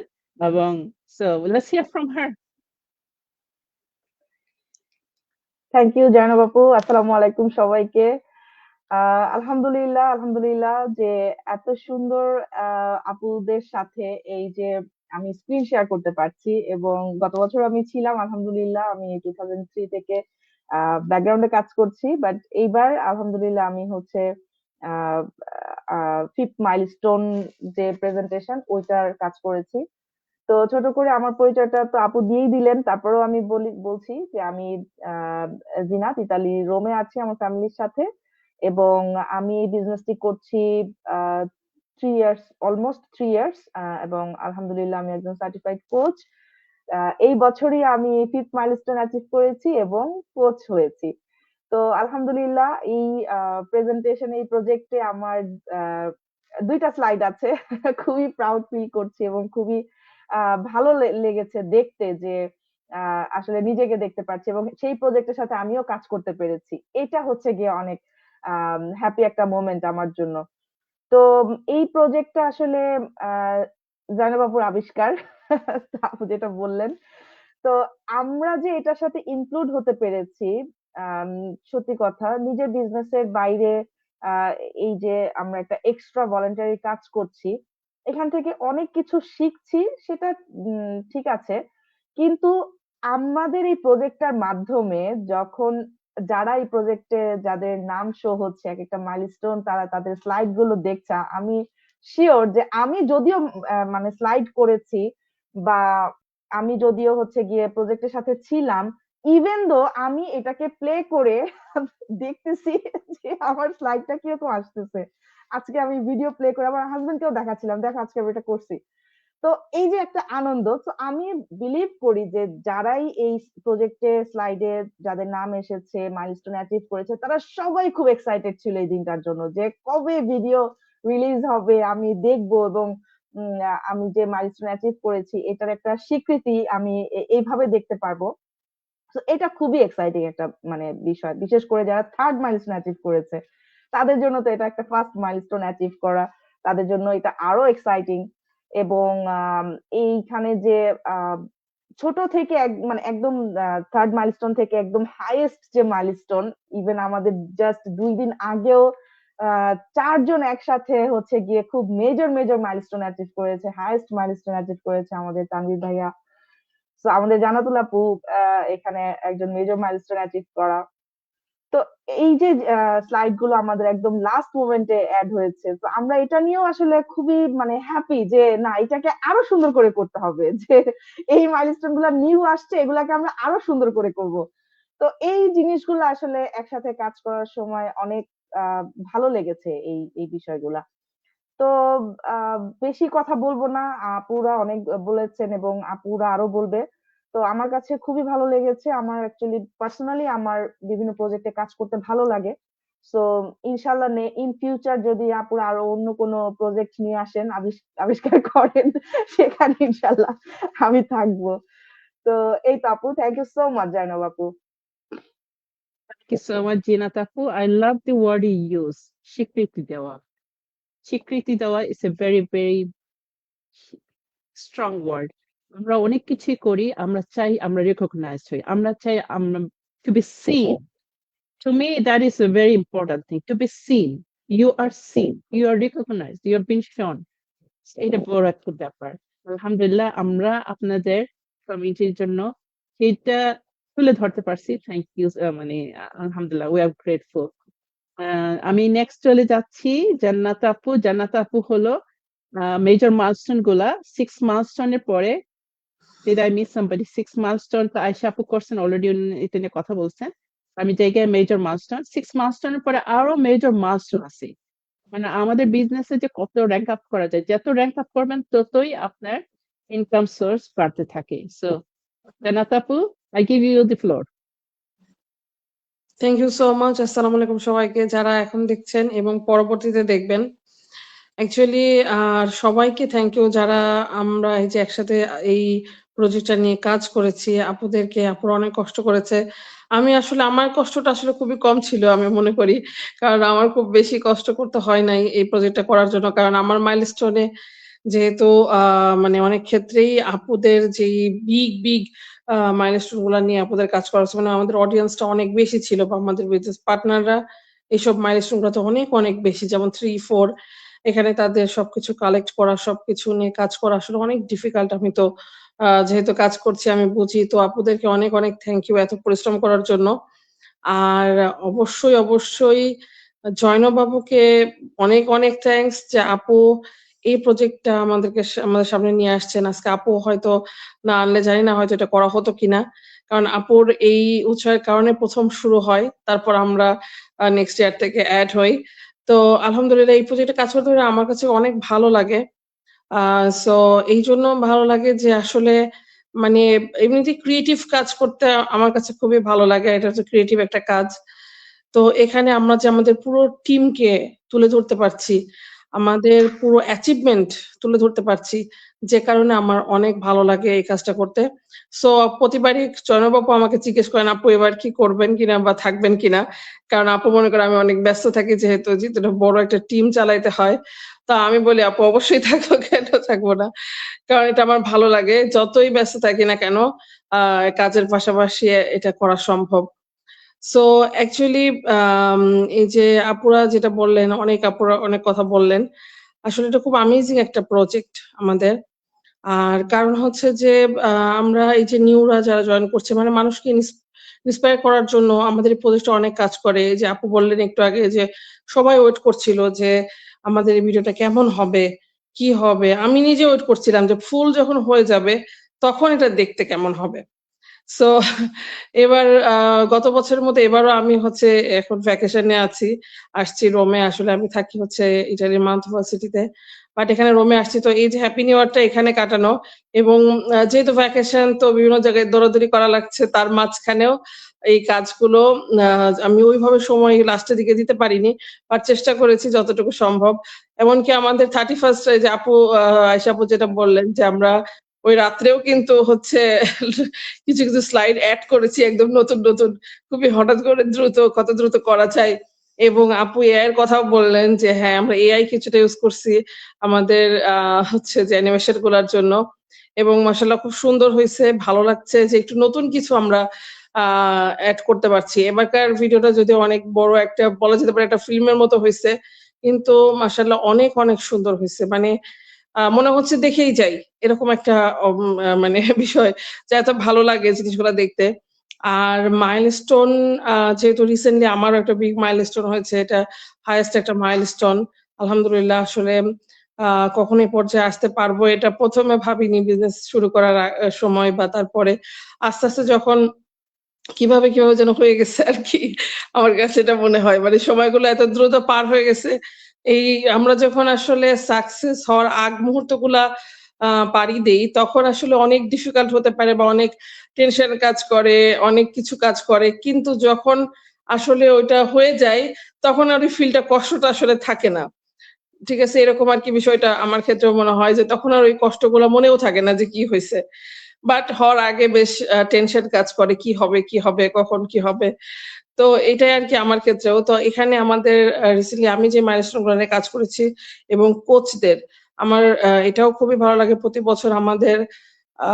এবং so let's hear from her. Thank you Zainab আপু। আসসালামু আলাইকুম সবাইকে। আলহামদুলিল্লাহ যে এত সুন্দর আপুদের সাথে এই যে আমি স্ক্রিন শেয়ার করতে পারছি, এবং গত বছর আমি ছিলাম আলহামদুলিল্লাহ, আমি 2003 থেকে ব্যাকগ্রাউন্ডে কাজ করছি, বাট এইবার আলহামদুলিল্লাহ আমি হচ্ছে 5th মাইলস্টোন যে প্রেজেন্টেশন ওইটার কাজ করেছি। তো ছোট করে আমার পরিচয়টা তো আপু দিয়েই দিলেন, তারপরেও আমি বলছি যে আমি জিনাত, ইতালি রোমে আছি আমার ফ্যামিলির সাথে, এবং আমি এই বিজনেসটি করছি 3 ইয়ার্স, অলমোস্ট 3 ইয়ার্স, এবং আলহামদুলিল্লাহ আমি একজন সার্টিফাইড কোচ। এই বছরই আমি 5th মাইলস্টোন অ্যাচিভ করেছি এবং কোচ হয়েছি। তো আলহামদুলিল্লাহ এই প্রেজেন্টেশন, এই প্রজেক্টে আমার 2টা স্লাইড আছে। খুবই প্রাউড ফিল করছি এবং খুবই ভালো লেগেছে দেখতে যে আসলে নিজেকে দেখতে পাচ্ছি, এবং সেই প্রজেক্টের সাথে আমিও কাজ করতে পেরেছি। এটা হচ্ছে গিয়ে অনেক হ্যাপি একটা মোমেন্ট আমার জন্য। তো এই প্রজেক্টটা আসলে জাইনাব আপুর আবিষ্কার। আপু যেটা বললেন, তো আমরা যে এটার সাথে ইনক্লুড হতে পেরেছি, আম, সত্যি কথা, নিজের বিজনেসের বাইরে আহ, এই যে আমরা একটা এক্সট্রা ভলান্টারি কাজ করছি, এখান থেকে অনেক কিছু শিখছি, সেটা ঠিক আছে, কিন্তু আমাদের এই প্রজেক্টটার মাধ্যমে যখন যারা এই প্রজেক্টে যাদের নাম শো হচ্ছে এক একটা মাইলস্টোন, তারা তাদের স্লাইড গুলো দেখছে, আমি শিওর যে আমি যদিও মানে স্লাইড করেছি, বা আমি যদিও হচ্ছে গিয়ে প্রজেক্টের সাথে ছিলাম, ইভেন দো আমি এটাকে প্লে করে দেখতেছি যে আমার স্লাইডটা কিরকম আসতেছে। আজকে আমি ভিডিও প্লে করে আমার হাজবেন্ডকেও দেখাচ্ছিলাম, দেখো আজকে আমি এটা করছি। তো এই যে একটা আনন্দ, তো আমি বিলিভ করি যে যারাই এই প্রজেক্টে স্লাইডে যাদের নাম এসেছে, মাইলস্টোন অ্যাচিভ করেছে, তারা সবাই খুব এক্সাইটেড ছিল এই দিনটার জন্য, যে কবে ভিডিও রিলিজ হবে, আমি দেখবো, এবং আমি যে মাইলস্টোন অ্যাচিভ করেছি এটার একটা স্বীকৃতি আমি এইভাবে দেখতে পারবো। তো এটা খুবই এক্সাইটিং একটা মানে বিষয়, বিশেষ করে যারা 3rd মাইলস্টোন অ্যাচিভ করেছে তাদের জন্য তো এটা একটা 1st মাইলস্টোন অ্যাচিভ করা, তাদের জন্য এটা আরো এক্সাইটিং। এবং এইখানে যে আহ, ছোট থেকে মানে একদম 3rd মাইলস্টোন থেকে একদম হাইয়েস্ট যে মাইলস্টোন, ইভেন আমাদের জাস্ট 2 দিন আগেও 4 জন একসাথে হচ্ছে গিয়ে খুব মেজর মেজর মাইলস্টোন অ্যাচিভ করেছে, হাইয়েস্ট মাইলস্টোন অ্যাচিভ করেছে আমাদের তানভীর ভাইয়া। তো আমাদের জান্নাতুল আপু এখানে একজন মেজর মাইলস্টোন অ্যাচিভ করা। তো এই যে স্লাইড গুলো আমাদের একদম লাস্ট মোমেন্টে অ্যাড হয়েছে, তো আমরা এটা নিয়েও আসলে খুবই মানে হ্যাপি যে না, এটাকে আরো সুন্দর করে করতে হবে, যে এই মাইলস্টোন গুলো নিউ আসছে, এগুলাকে আমরা আরো সুন্দর করে করব। তো এই জিনিসগুলো আসলে একসাথে কাজ করার সময় অনেক ভালো লেগেছে এই এই বিষয়গুলা। তো বেশি কথা বলবো না, আপুরা অনেক বলেছেন এবং আপুরা আরো বলবে। তো আমার কাছে খুবই ভালো লেগেছে। আমার অ্যাকচুয়ালি পার্সোনালি আমার বিভিন্ন প্রজেক্টে কাজ করতে ভালো লাগে। সো ইনশাল্লাহ ইন ফিউচার যদি আপুরা আরো অন্য কোনো প্রজেক্ট নিয়ে আসেন, আবিষ্কার করেন, সেখানে ইনশাল্লাহ আমি থাকবো। তো এই তো আপু, thank you so much Zainab আপু। Thank you so much, Jinat Apu. I love the word you use, স্বীকৃতি দেওয়া। স্বীকৃতি দেওয়া is a very, very strong word. আমরা অনেক কিছুই করি, আমরা চাই আমরা রিকগনাইজড হই, আমরা চাই আমরা to be seen. To me, that is a very important thing. To be seen, you are seen, you are recognized, you are being shown. এটা বড় একটা ব্যাপার। আলহামদুলিল্লাহ আমরা আপনাদের কমিউনিটির জন্য সেটা তুলে ধরতে পারছি। Thank you. মানে আলহামদুলিল্লাহ, উই আর গ্রেটফুল। আমি নেক্সট চলে যাচ্ছি জান্নাত আপু। জান্নাত আপু হলো মেজর মাইলস্টোন গুলা 6 মাইলস্টোনের পরে, did I miss somebody? 6 milestone তো আয়েশা আপু করছেন, অলরেডি এটা নিয়ে কথা বলছেন। আমি জায়গায় মেজর মাইলস্টোন 6 মাইলস্টোনের পরে আরো মেজর মাইলস্টোন আছে। মানে আমাদের বিজনেসে যে কত র্যাঙ্ক আপ করা যায়, যত র্যাঙ্ক আপ করবেন ততই আপনার ইনকাম সোর্স বাড়তে থাকে। সো জান্নাত আপু, I give you the floor. Thank you so much. আসসালামু আলাইকুম সবাইকে যারা এখন দেখছেন এবং পরবর্তীতে দেখবেন। অ্যাকচুয়ালি সবাইকে থ্যাংক ইউ যারা আমরা এই যে একসাথে এই প্রজেক্টটা নিয়ে কাজ করেছি। আপুরা অনেক কষ্ট করেছে। আমি আসলে আমার কষ্টটা আসলে খুবই কম ছিল আমি মনে করি। কারণ আমার খুব বেশি কষ্ট করতে হয় নাই এই প্রজেক্টটা করার জন্য। কারণ আমার মাইলস্টোনে যেহেতু মানে অনেক ক্ষেত্রেই আপুদের যেই বিগ মাইলস্টোন গুলা নিয়ে আপুদের কাজ করা হচ্ছে, মানে আমাদের অডিয়েন্সটা অনেক বেশি ছিল বা আমাদের বিজনেস পার্টনাররা এইসব মাইলস্টোন গুলোতে অনেক বেশি, যেমন 3, 4 এখানে তাদের সবকিছু কালেক্ট করা, সবকিছু নিয়ে কাজ করা আসলে অনেক ডিফিকাল্ট। আমি তো যেহেতু কাজ করছি আমি বুঝি। তো আপুদেরকে অনেক থ্যাংক ইউ এত পরিশ্রম করার জন্য। আর অবশ্যই জয়নব বাবুকে অনেক থ্যাংকস যে আপু এই প্রজেক্টটা আমাদের সামনে নিয়ে আসছেন। আজকে আপু হয়তো না আনলে জানি না হয়তো এটা করা হতো কিনা। কারণ আপুর এই উৎসাহের কারণে ১ম শুরু হয়। তারপর আমরা নেক্সট ইয়ার থেকে এড হই। তো আলহামদুলিল্লাহ এই প্রজেক্টে কাজ করতে পেরে আমার কাছে অনেক ভালো লাগে। সো এইজন্য ভালো লাগে যে আসলে মানে এমনিতে ক্রিয়েটিভ কাজ করতে আমার কাছে খুবই ভালো লাগে। এটা হচ্ছে ক্রিয়েটিভ একটা কাজ। তো এখানে আমরা যে আমাদের পুরো টিমকে তুলে ধরতে পারছি, আমাদের পুরো অ্যাচিভমেন্ট তুলে ধরতে পারছি, যে কারণে আমার অনেক ভালো লাগে এই কাজটা করতে। সো প্রতিবারই জয়নব আপু আমাকে জিজ্ঞেস করেন, "আপু এবার কি করবেন কিনা বা থাকবেন কিনা?" কারণ আপু মনে করেন আমি অনেক ব্যস্ত থাকি যেহেতু বড় একটা টিম চালাইতে হয়। তো আমি বলি, "আপু অবশ্যই থাকবো, কেন থাকবো না?" কারণ এটা আমার ভালো লাগে। যতই ব্যস্ত থাকি না কেন কাজের পাশাপাশি এটা করা সম্ভব। সো অ্যাকচুয়ালি আম এই যে আপুরা যেটা বললেন, আপুরা অনেক কথা বললেন। আসলে এটা খুব অ্যামেজিং একটা প্রজেক্ট আমাদের। আর কারণ হচ্ছে যে আ আমরা এই যে নিউরা যারা জয়েন করছে, মানে মানুষকে ইন্সপায়ার করার জন্য আমাদের এই প্রজেক্টটা অনেক কাজ করে। এই যে আপু বললেন একটু আগে যে সবাই ওয়েট করছিল যে আমাদের এই ভিডিওটা কেমন হবে, কি হবে? আমি নিজে ওয়েট করছিলাম যে ফুল যখন হয়ে যাবে তখন এটা দেখতে কেমন হবে। সো এবার গত বছরের মতো এবারও আমি হচ্ছে এখন ভ্যাকেশনে আছি। আসছি রোমে। আসলে আমি থাকি হচ্ছে ইটালির মান্থোভা সিটিতে। বাট এখানে রোমে আসছি। তো এই যে হ্যাপি নিউ ইয়ারটা এখানে কাটানো এবং যেহেতু ভ্যাকেশন তো বিভিন্ন জায়গায় দৌড়াদৌড়ি করা লাগছে। তার মাঝখানেও এই কাজগুলো আ আমি ওইভাবে সময় লাস্টের দিকে দিতে পারিনি। বাট চেষ্টা করেছি যতটুকু সম্ভব। এমনকি আমাদের 31st যে আপু আয়েশা আপু যেটা বললেন যে আমরা ওই রাত্রেও কিন্তু হচ্ছে কিছু স্লাইড এড করেছি একদম নতুন। খুবই হঠাৎ করে কত দ্রুত করা যায়। এবং আপু এআই এর কথাও বললেন যে হ্যাঁ, আমরা এআই কিছুটা ইউজ করছি আমাদের হচ্ছে যে অ্যানিমেশন গুলার জন্য। এবং মাশাআল্লাহ খুব সুন্দর হইছে। ভালো লাগছে যে একটু নতুন কিছু আমরা আ এড করতে পারছি। এবারকার ভিডিওটা যদিও অনেক বড় একটা বলা যেতে পারে একটা ফিল্মের মতো হইছে। কিন্তু মাশাআল্লাহ অনেক সুন্দর হইছে। মানে মনে হচ্ছে দেখেই যাই। এরকম একটা মানে বিষয় যে এত ভালো লাগে জিনিসগুলা দেখতে। আর মাইলস্টোন যেহেতু রিসেন্টলি আমারও একটা বিগ মাইলস্টোন হয়েছে। এটা হাইয়েস্ট একটা মাইলস্টোন। আলহামদুলিল্লাহ আসলে কখন এই পর্যায়ে আসতে পারবো এটা ১ম এ ভাবিনি বিজনেস শুরু করার সময় বা তারপরে আস্তে যখন কিভাবে যেন হয়ে গেছে আরকি। আমার কাছে এটা মনে হয়। মানে সময়গুলো এত দ্রুত পার হয়ে গেছে। এই আমরা যখন আসলে সাকসেস হওয়ার মুহূর্তগুলা পাড়ি দেই তখন আসলে অনেক ডিফিকাল্ট হতে পারে বা অনেক টেনশন কাজ করে, অনেক কিছু কাজ করে। কিন্তু যখন আসলে ওইটা হয়ে যায় তখন আর ওই ফিলটা কষ্টটা আসলে থাকে না। ঠিক আছে? এরকম আরকি বিষয়টা আমার ক্ষেত্রেও মনে হয় যে তখন আর ওই কষ্টগুলা মনেও থাকে না যে কি হইছে। বাট হওয়ার আগে বেশ টেনশন কাজ করে কি হবে, কি হবে, কখন কি হবে? তো এটাই আরকি আমার ক্ষেত্রেও। তো এখানে আমাদের রিসেন্টলি আমি যে মাইলস্টোন গুলো নিয়ে কাজ করেছি এবং কোচদের আমার এটাও খুবই ভালো লাগে প্রতি বছর আমাদের আ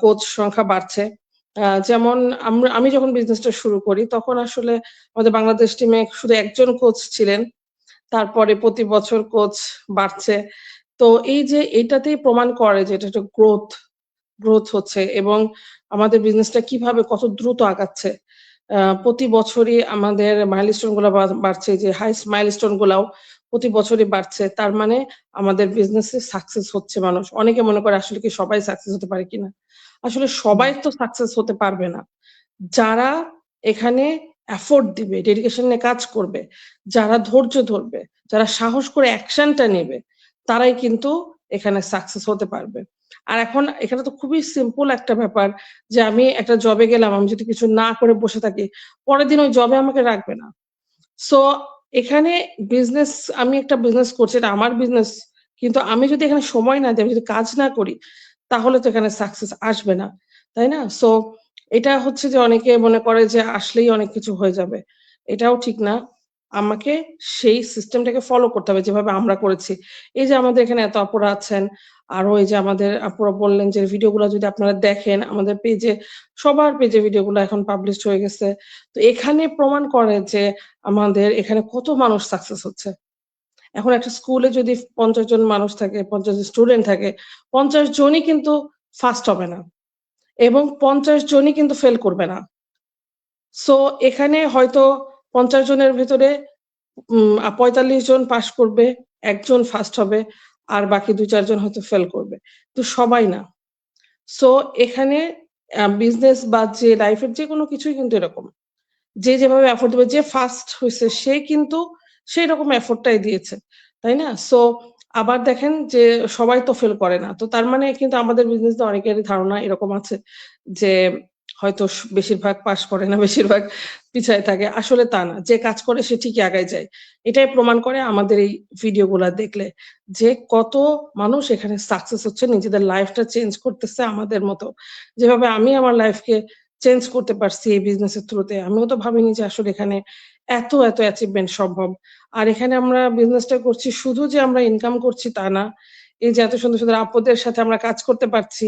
কোচ সংখ্যা বাড়ছে। যেমন আমি যখন বিজনেসটা শুরু করি তখন আসলে আমাদের বাংলাদেশ টিমে শুধু একজন কোচ ছিলেন। তারপরে প্রতি বছর কোচ বাড়ছে। তো এই যে এটাতেই প্রমাণ করে যে এটা একটা গ্রোথ হচ্ছে এবং আমাদের বিজনেসটা কিভাবে কত দ্রুত আগাচ্ছে। প্রতি বছরই আমাদের মাইলস্টোন গুলা বাড়ছে যে হাইস্ট মাইলস্টোন গুলাও প্রতি বছরই বাড়ছে। তার মানে আমাদের বিজনেসে সাকসেস হচ্ছে মানুষ। অনেকে মনে করে আসলে কি সবাই সাকসেস হতে পারে কিনা? আসলে সবাই তো সাকসেস হতে পারবে না। যারা এখানে এফোর্ট দিবে, ডেডিকেশন নিয়ে কাজ করবে, যারা ধৈর্য ধরবে, যারা সাহস করে অ্যাকশনটা নেবে, তারাই কিন্তু এখানে সাকসেস হতে পারবে। আর এখন এখানে তো খুবই সিম্পল একটা ব্যাপার যে আমি একটা জবে গেলাম, আমি যদি কিছু না করে বসে থাকি, পরের দিন ওই জবে আমাকে রাখবে না। সো এখানে বিজনেস আমি একটা বিজনেস করছি, এটা আমার বিজনেস। কিন্তু আমি যদি এখানে সময় না দিই, আমি যদি কাজ না করি, তাহলে তো এখানে সাকসেস আসবে না। তাই না? সো এটা হচ্ছে যে অনেকে মনে করে যে আসলেই অনেক কিছু হয়ে যাবে। এটাও ঠিক না। আমাকে সেই সিস্টেমটাকে ফলো করতে হবে যেভাবে আমরা করেছি। এই যে আমাদের এখানে এত আপুরা আছেন, আরো এই যে আমাদের আপুরা বললেন যে ভিডিওগুলা যদি আপনারা দেখেন আমাদের পেজে সবার পেজে ভিডিওগুলো এখন পাবলিশড হয়ে গেছে। তো এখানে প্রমাণ করে যে আমাদের এখানে কত মানুষ সাকসেস হচ্ছে। এখন একটা স্কুলে যদি ৫০ জন মানুষ থাকে, ৫০ জন স্টুডেন্ট থাকে, ৫০ জনই কিন্তু ফার্স্ট হবে না এবং ৫০ জনই কিন্তু ফেল করবে না। সো এখানে হয়তো ৫০ জনের ভেতরে ৪৫ জন পাস করবে, ১ জন ফার্স্ট হবে, আর বাকি ২-৪ জন হয়তো ফেল করবে। তো সবাই না। সো এখানে বিজনেস বা যে লাইফের যেকোনো কিছুই কিন্তু এরকম। যে যেভাবে এফোর্ট দিবে, যে ফার্স্ট হইছে সে কিন্তু সেই রকম এফোর্টটাই দিয়েছে। তাই না? সো আবার দেখেন যে সবাই তো ফেল করে না। তো তার মানে কিন্তু আমাদের বিজনেসে অনেকেরই ধারণা এরকম আছে যে হয়তো বেশিরভাগ পাস করে না, বেশিরভাগ পিছায় থাকে। আসলে তা না। যে কাজ করে সে ঠিকই আগায় যায়। এটাই প্রমাণ করে আমাদের এই ভিডিওগুলা দেখলে যে কত মানুষ এখানে সাকসেস হচ্ছে, নিজেদের লাইফটা চেঞ্জ করতেছে আমাদের মতো। যেভাবে আমি আমার লাইফকে চেঞ্জ করতে পারছি এই বিজনেসের থ্রুতে। আমিও তো ভাবিনি যে আসলে এখানে এত অ্যাচিভমেন্ট সম্ভব। আর এখানে আমরা বিজনেসটা করছি শুধু যে আমরা ইনকাম করছি তা না। এই যে এত সুন্দর আপুদের সাথে আমরা কাজ করতে পারছি।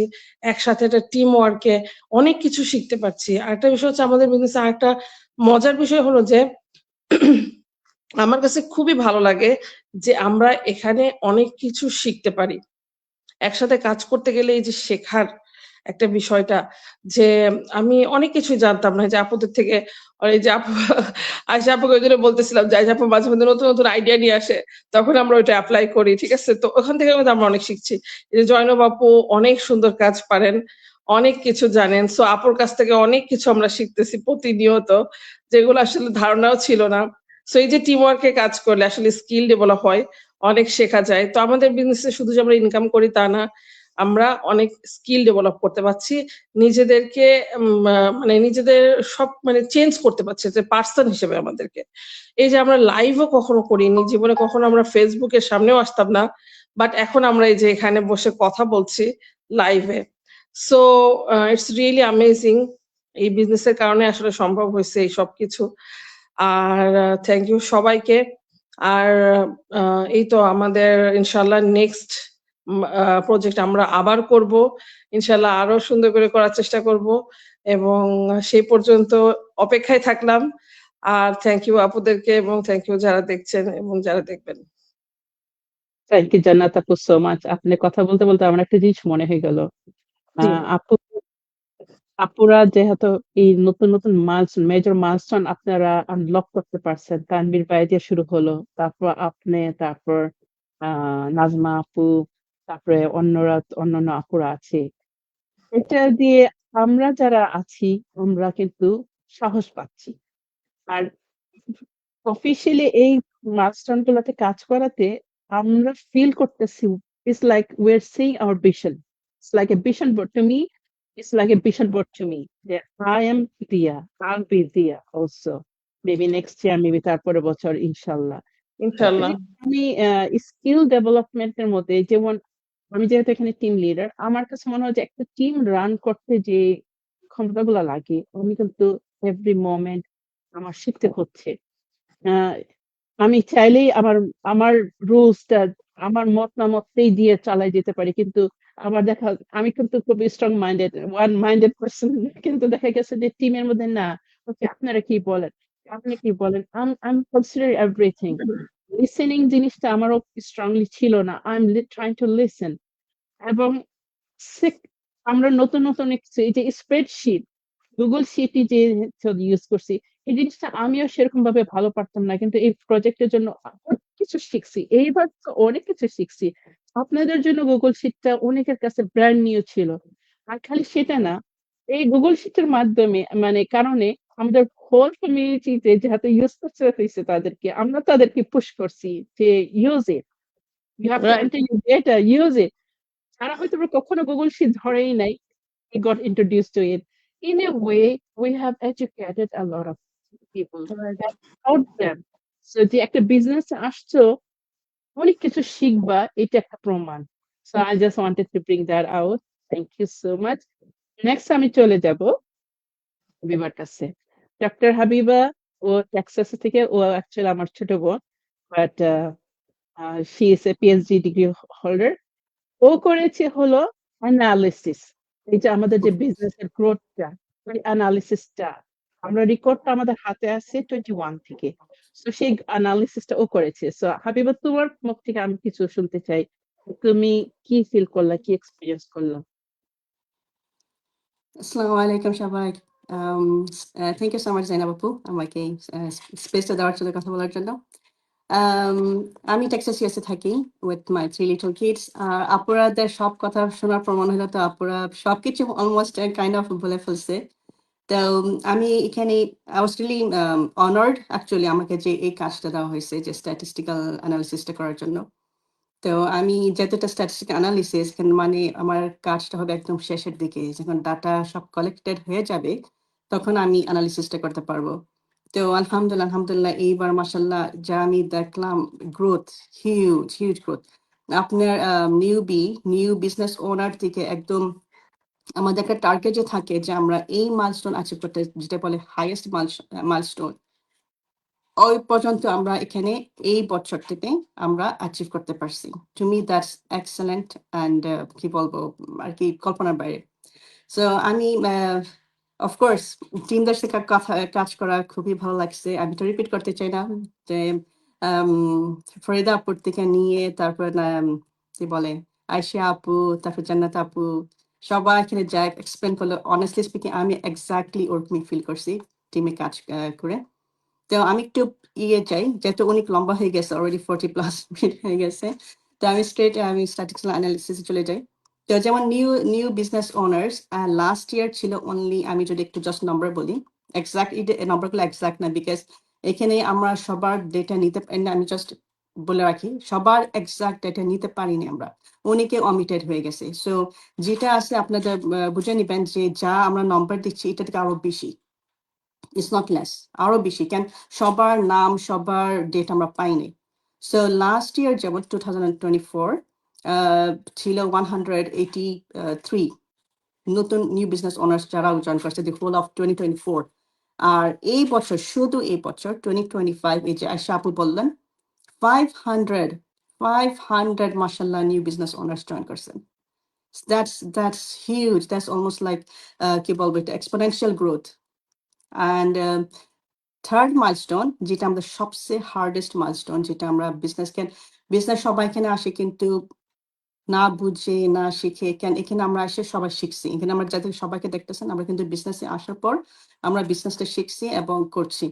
একসাথে একটা টিম ওয়ার্ক এ অনেক কিছু শিখতে পারছি। আরেকটা বিষয় হচ্ছে আমাদের বিজনেসে আরেকটা মজার বিষয় হলো যে আমার কাছে খুবই ভালো লাগে যে আমরা এখানে অনেক কিছু শিখতে পারি। একসাথে কাজ করতে গেলে এই যে শেখার একটা বিষয়টা যে আমি অনেক কিছুই জানতাম না যে আপুদের থেকে এই যে আপু আয়েশা আপুকে ওইদিনও বলতেছিলাম যে আয়েশা আপু মাঝে মধ্যে নতুন আইডিয়া নিয়ে আসে। তখন আমরা ওইটা এপ্লাই করি। ঠিক আছে? তো ওখান থেকে কিন্তু আমরা অনেক শিখছি। এই যে জয়নব আপু অনেক সুন্দর কাজ পারেন। অনেক কিছু জানেন। সো আপুর কাছ থেকে অনেক কিছু আমরা শিখতেছি প্রতিনিয়ত। যেগুলো আসলে ধারণাও ছিল না। সো এই যে টিম ওয়ার্ক এ কাজ করলে আসলে স্কিল ডেভেলপ হয়। অনেক শেখা যায়। তো আমাদের বিজনেসে শুধু যে আমরা ইনকাম করি তা না। আমরা অনেক স্কিল ডেভেলপ করতে পারছি। নিজেদেরকে মানে নিজেদের সব মানে চেঞ্জ করতে পারছি যে পারসন হিসেবে আমাদেরকে। এই যে আমরা লাইভও কখনো করিনি। জীবনে কখনো আমরা Facebook এর সামনেও আসতাম না। বাট এখন আমরা এই যে এখানে বসে কথা বলছি লাইভে। So it's really amazing. এই বিজনেসের কারণে আসলে সম্ভব হইছে এই সবকিছু। আর থ্যাংক ইউ সবাইকে। আর এই তো আমাদের ইনশাআল্লাহ নেক্সট প্রজেক্ট আমরা আবার করব। ইনশাআল্লাহ আরো সুন্দর করে করার চেষ্টা করব এবং সেই পর্যন্ত অপেক্ষায় থাকলাম। আর থ্যাংক ইউ আপুদেরকে এবং থ্যাংক ইউ যারা দেখছেন এবং যারা দেখবেন। থ্যাংক ইউ জান্নাত আপু সো মাচ। আপনি কথা বলতে আমার একটা জিনিস মনে হয়ে গেল। জি। আপুরা যেহেতু এই নতুন মেজর মাইলস্টোন আপনারা আনলক করতে পারছেন। তানভীর ভাই দিয়ে শুরু হলো। তারপর আপনি, তারপর নাজমা আপু, তারপরে অন্যান্য আপুরা আছে। এটা দিয়ে আমরা যারা আছি আমরা কিন্তু সাহস পাচ্ছি। আর অফিসিয়ালি এই মাইলস্টোন গুলাতে কাজ করাতে আমরা ফিল করতেছি it's like we're seeing our vision. It's like a vision board to me. It's like a vision board to me that I am Dia. I'll be Dia also. Maybe next year, maybe তারপরে বছর ইনশাল্লাহ। ইনশাল্লাহ। আমি skill ডেভেলপমেন্টের মধ্যে যেমন আমি যেহেতু এখানে টিম লিডার, আমার কাছে মনে হয় যে একটা টিম রান করতে যে ক্ষমতাগুলো লাগে আমি কিন্তু এভরি মোমেন্ট আমার শিখতে হচ্ছে। আহ, আমি চাইলেই আমার আমার রুলসটা আমার মতামতটাই দিয়ে চালাই যেতে পারি, কিন্তু আবার দেখা আমি কিন্তু খুবই strong minded one minded person, কিন্তু দেখা গেছে যে টিমের মধ্যে না, ওকে আপনারা কি বলেন, আপনি কি বলেন, আই কনসিডার এভরিথিং। লিসেনিং জিনিসটা আমারও স্ট্রংলি ছিল না, I am trying to listen. এবং আমরা নতুন নতুন এই যে স্প্রেডশিট, গুগল শিটই যে ইউজ করছি, এই জিনিসটা আমিও সেরকম ভাবে ভালো পারতাম না, কিন্তু এই প্রজেক্টের জন্য অনেক কিছু শিখছি, এইবার তো অনেক কিছু শিখছি। আপনাদের জন্য গুগল শিটটা অনেকের কাছে ব্র্যান্ড নিউ ছিল। আর খালি সেটা না, এই গুগল শিটের মাধ্যমে মানে কারণে আমাদের হোল কমিউনিটিতে যাতে ইউজ করতে হয়েছে তাদেরকে, আমরা তাদেরকে পুশ করছি যে use it, you have to enter your data, use it. যারা হয়তো কখনো গুগল শিট ধরেই নাই, we got introduced to it. In a way, we have educated a lot of people, have taught them. So যে একটা business আসছো, অনেক কিছু শিখবা, এটা একটা প্রমাণ। So I just wanted to bring that out. Thank you so much. Next আমি চলে যাব হাবিবার কাছে। ডক্টর হাবিবা, ও টেক্সাস থেকে, ও অ্যাকচুয়ালি আমার ছোট বোন, but she is a PhD degree holder. ও করেছে হলো অ্যানালিসিস, এই যে আমাদের যে বিজনেসের গ্রোথটা, ওই অ্যানালিসিসটা, আমরা রেকর্ডটা আমাদের হাতে আছে 21 থেকে। তো সেই অ্যানালিসিসটা ও করেছে। সো হাবিবা, তোমার মুখ থেকে আমি কিছু শুনতে চাই, তুমি কি ফিল করলা, কি এক্সপিরিয়েন্স করলা? Assalamu alaikum সবাই। Thank you so much Zainab আপু আমাকে স্পেসটা দেওয়ার জন্য, কথা বলার জন্য। আমি টেক্সাস ইউএসএ থাকি উইথ মাই 3 লিটল কিডস। আর আপুরাদের সব কথা শোনার পর মনে হলো তো আপুরা সবকিছু অলমোস্ট কাইন্ড অফ বলে ফেলছে। তো আমি এখানে I was really honoured actually আমাকে যে এই কাজটা দেওয়া হয়েছে যে স্ট্যাটিস্টিক্যাল অ্যানালিসিসটা করার জন্য। তো আমি যতটা স্ট্যাটিস্টিক্যাল অ্যানালিসিস মানে আমার কাজটা হবে একদম শেষের দিকে, যখন ডাটা সব কালেক্টেড হয়ে যাবে তখন আমি অ্যানালিসিসটা করতে পারবো। তো আলহামদুলিল্লাহ এইবার মাশাল্লাহ যা আমি দেখলাম গ্রোথ, হিউজ হিউজ গ্রোথ। আপনার নিউ বিজনেস ওনার থেকে একদম আমাদের একটা টার্গেট যে থাকে যে আমরা এই মাইলস্টোন অ্যাচিভ করতে, যেটা বলে হাইয়েস্ট মাইলস্টোন, ওই পর্যন্ত আমরা এখানে এই বছরটিতে আমরা অ্যাচিভ করতে পারছি। To me that's excellent and কি বলবো আর কি কল্পনার বাইরে। সো আমি অফকোর্স টিমদের সাথে কাজ করা খুবই ভালো লাগছে। আমি তো রিপিট করতে চাই না যে ফরিদা আপুর থেকে নিয়ে তারপর কি বলে আয়শা আপু, তারপর জান্নাত আপু, সবাই এখানে যা এক্সপ্লেন করলো, অনেস্টলি স্পিকিং আমি এক্স্যাক্টলি ওরকমই ফিল করছি টিমে কাজ করে। তো আমি একটু চাই, যেহেতু অনেক লম্বা হয়ে গেছে, অলরেডি 40+ মিনিট হয়ে গেছে, তো আমি আমি স্ট্যাটিস্টিক্যাল অ্যানালিসিসে চলে যাই। তো যেমন new business owners last year ছিল অনলি, আমি যদি একটু জাস্ট নাম্বার বলি, এক্সাক্ট নাম্বারগুলো এক্সাক্ট না, বিকজ এখানে আমরা সবার ডেটা নিতে পারি না। আমি জাস্ট বলে রাখি, সবার এক্সাক্ট ডেটা নিতে পারিনি আমরা, অনেকে অমিটেড হয়ে গেছে। সো যেটা আছে আপনাদের বুঝে নিবেন যে যা আমরা নম্বর দিচ্ছি এটা থেকে আরো বেশি, ইটস নট লেস, আরো বেশি, কেন সবার নাম সবার ডেট আমরা পাইনি। সো লাস্ট ইয়ার যেমন 2024 ছিল 183 নতুন নিউ বিজনেস ওনার্স যারা জয়েন করছে দি হোল অফ 2024। আর এই বছর, শুধু এই বছর 2025, এই যে আয়শা আপু বললেন 500 মাশাল্লাহ নিউ বিজনেস ওনার্স জয়েন করছেন। That's huge. That's almost like কি বলবো, এটা exponential growth. And third milestone, যেটা আমাদের সবচেয়ে হার্ডেস্ট মাইলস্টোন, যেটা আমরা বিজনেস সবাই এখানে আসে কিন্তু না বুঝে না শিখে, কেন এখানে আমরা এসে সবাই শিখছি। এখানে আমরা যাদের সবাইকে দেখতেছেন, আমরা কিন্তু বিজনেসে আসার পর আমরা বিজনেসটা শিখছি এবং করছি।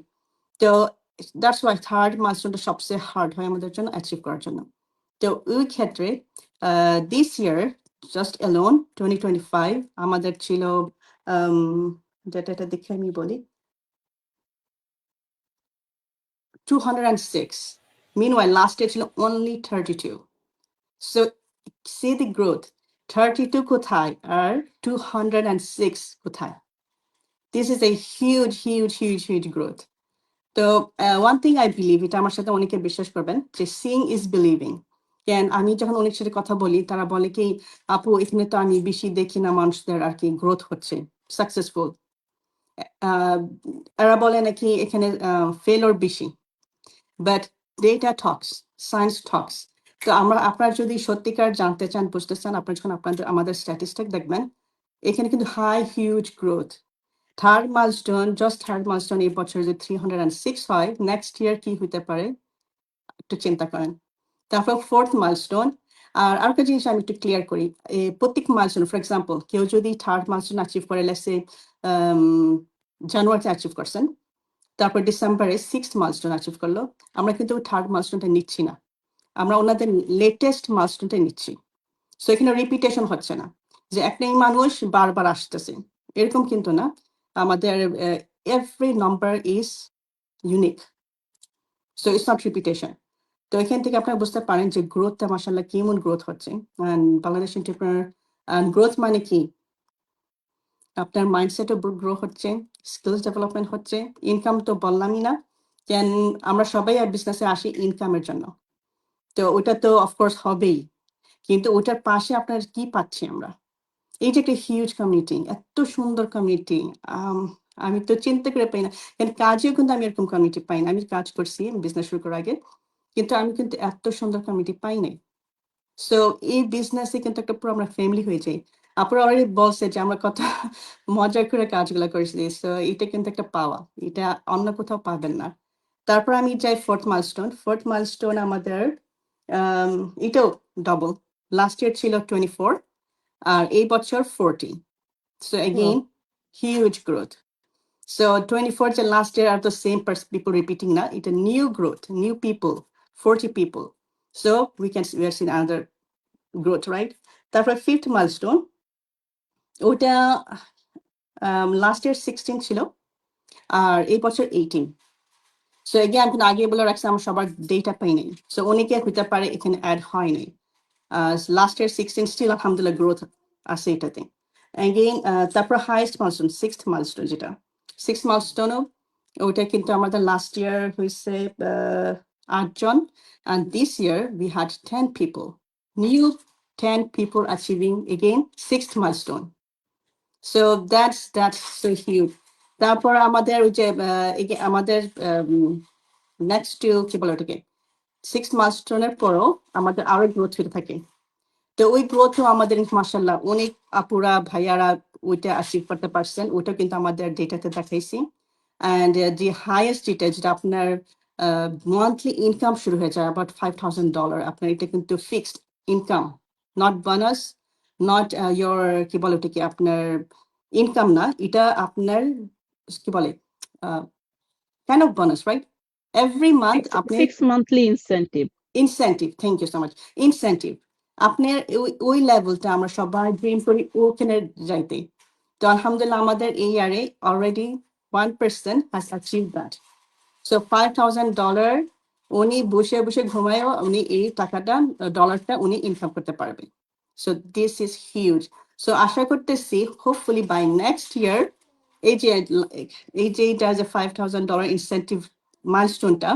তো দ্যাটস ওয়াই থার্ড মাইলস্টোনটা সবচেয়ে হার্ড হয় আমাদের জন্য অ্যাচিভ করার জন্য। তো ওই ক্ষেত্রে দিস ইয়ার জাস্ট অ্যালোন 2025 আমাদের ছিল যেটা এটা দেখে আমি বলি 206. Meanwhile, last year ছিল only 32. So see the growth, 32 কোথায় আর 206 কোথায়। This is a huge growth. তো one thing I believe, এটা আমার সাথে অনেকে বিশ্বাস করবেন, যে seeing is believing। কেন আমি যখন অনেক সাথে কথা বলি, তারা বলে কি আপু এখানে তো আমি বেশি দেখি না মানুষদের আর কি গ্রোথ হচ্ছে, সাকসেসফুল। এরা বলে নাকি এখানে ফেলোর বেশি, বাট ডেটা টক্স, সায়েন্স টক্স। তো আমরা আপনারা যদি সত্যিকার জানতে চান, বুঝতে চান, আপনারা যখন আপনাদের আমাদের স্ট্যাটিস্টিক দেখবেন, এখানে কিন্তু high huge growth. Third milestone, just third milestone এই বছর যদি 306 হয়, নেক্সট ইয়ার কি হতে পারে একটু চিন্তা করেন। তারপর ফোর্থ মাইলস্টোন। আর আরেকটা জিনিস আমি একটু ক্লিয়ার করি, প্রত্যেক মাইলস্টোন, ফর এক্সাম্পল কেউ যদি থার্ড মাইলস্টোন অ্যাচিভ করে, লেটসে জানুয়ারিতে অ্যাচিভ করছেন, তারপর ডিসেম্বরে 6th মাইলস্টোন অ্যাচিভ করলো, আমরা কিন্তু থার্ড মাইলস্টোনটা নিচ্ছি না, আমরা ওনাদের লেটেস্ট মাইলস্টোনটা নিচ্ছি। সো এখানে রিপিটেশন হচ্ছে না যে একটাই মানুষ বারবার আসতেছে, এরকম কিন্তু না। আমাদের every number is unique, so it's not repetition. তো এখান থেকে আপনারা বুঝতে পারেন যে গ্রোথটা মাশাআল্লাহ কেমন গ্রোথ হচ্ছে। বাংলাদেশ এন্টারপ্রেনার গ্রোথ মানে কি, আপনার মাইন্ডসেটও গ্রো হচ্ছে, স্কিলস ডেভেলপমেন্ট হচ্ছে, ইনকাম তো বললামই না। কেন আমরা সবাই আর বিজনেসে আসি ইনকামের জন্য, তো ওটা তো অফকোর্স হবেই, কিন্তু ওটার পাশে আপনার কি পাচ্ছি আমরা, এই যে একটা হিউজ কমিউনিটি, এত সুন্দর কমিউনিটি, আমি তো চিন্তা করে পাই না। কারণ কাজেও কিন্তু আমি এরকম কমিউনিটি পাই না। আমি কাজ করছি বিজনেস শুরু করার আগে, কিন্তু আমি কিন্তু এত সুন্দর কমিউনিটি পাই নাই। সো এই বিজনেসে কিন্তু একটা পুরো আমরা ফ্যামিলি হয়ে যাই। আপনারা অলরেডি বলছে যে আমরা কত মজা করে কাজগুলো করেছি, সো এটা কিন্তু একটা পাওয়া, এটা অন্য কোথাও পাবেন না। তারপর আমি যাই ফোর্থ মাইলস্টোন। ফোর্থ মাইলস্টোন আমাদের এটাও ডবল, লাস্ট ইয়ার ছিল 24 আর এই বছর 40। So again, huge growth. So 24 to last year are the same people repeating now. It's a new growth, new people, 40 people. So we are seeing another growth, right? তারপর fifth milestone, ওটা last year 16 ছিল আর এই বছর 18। So again আমি আগে বলে রাখছি আমরা সবার ডেটা পাই নাই, সো অনেকে হতে পারে এখানে অ্যাড হয় নাই। লাস্ট ইয়ার 16 স্টিল আলহামদুলিল্লাহ গ্রোথ আছে এটাতে। Again তারপর হাইয়েস্ট মাইলস্টোন, 6th মাইলস্টোন, যেটা 6th মাইলস্টোনও ওটা কিন্তু আমাদের লাস্ট ইয়ার হয়েছে 8 জন, and this year we had 10 people, new 10 people achieving again 6th milestone. So that's so huge. তারপর আমাদের ওই যে আমাদের নেক্সট কি বলে ওটাকে 6th মাইলস্টোনের পরও আমাদের আরো গ্রোথ হতে থাকে। তো ওই গ্রোথও আমাদের মাশাআল্লাহ অনেক আপুরা ভাইয়ারা ওইটা অ্যাচিভ করতে পারছেন, ওইটা কিন্তু আমাদের ডেটাতে দেখাইছি। অ্যান্ড যে হাইয়েস্ট যেটা, যেটা আপনার মান্থলি ইনকাম শুরু হয়ে যায় about $5,000, আপনার এটা কিন্তু fixed income, not bonus, not your কি বলে ওটা কি আপনার ইনকাম না, এটা আপনার কি বলে kind of bonus, right? Every month আপনি 6 monthly incentive. Incentive, thank you so much, incentive. আপনার ওই লেভেলটা আমরা সবাই ড্রিম করি ওখানে যাইতে। তো আলহামদুলিল্লাহ আমাদের এই ইয়ারে already 1% has achieved that. So $5,000 উনি বসে বসে ঘুমায়ও উনি এই টাকাটা ডলারটা উনি ইনকাম করতে পারবে। So this is huge. So আশা করতেছি hopefully by next year এই যে এটা যে $5,000 incentive মাইলস্টোনটা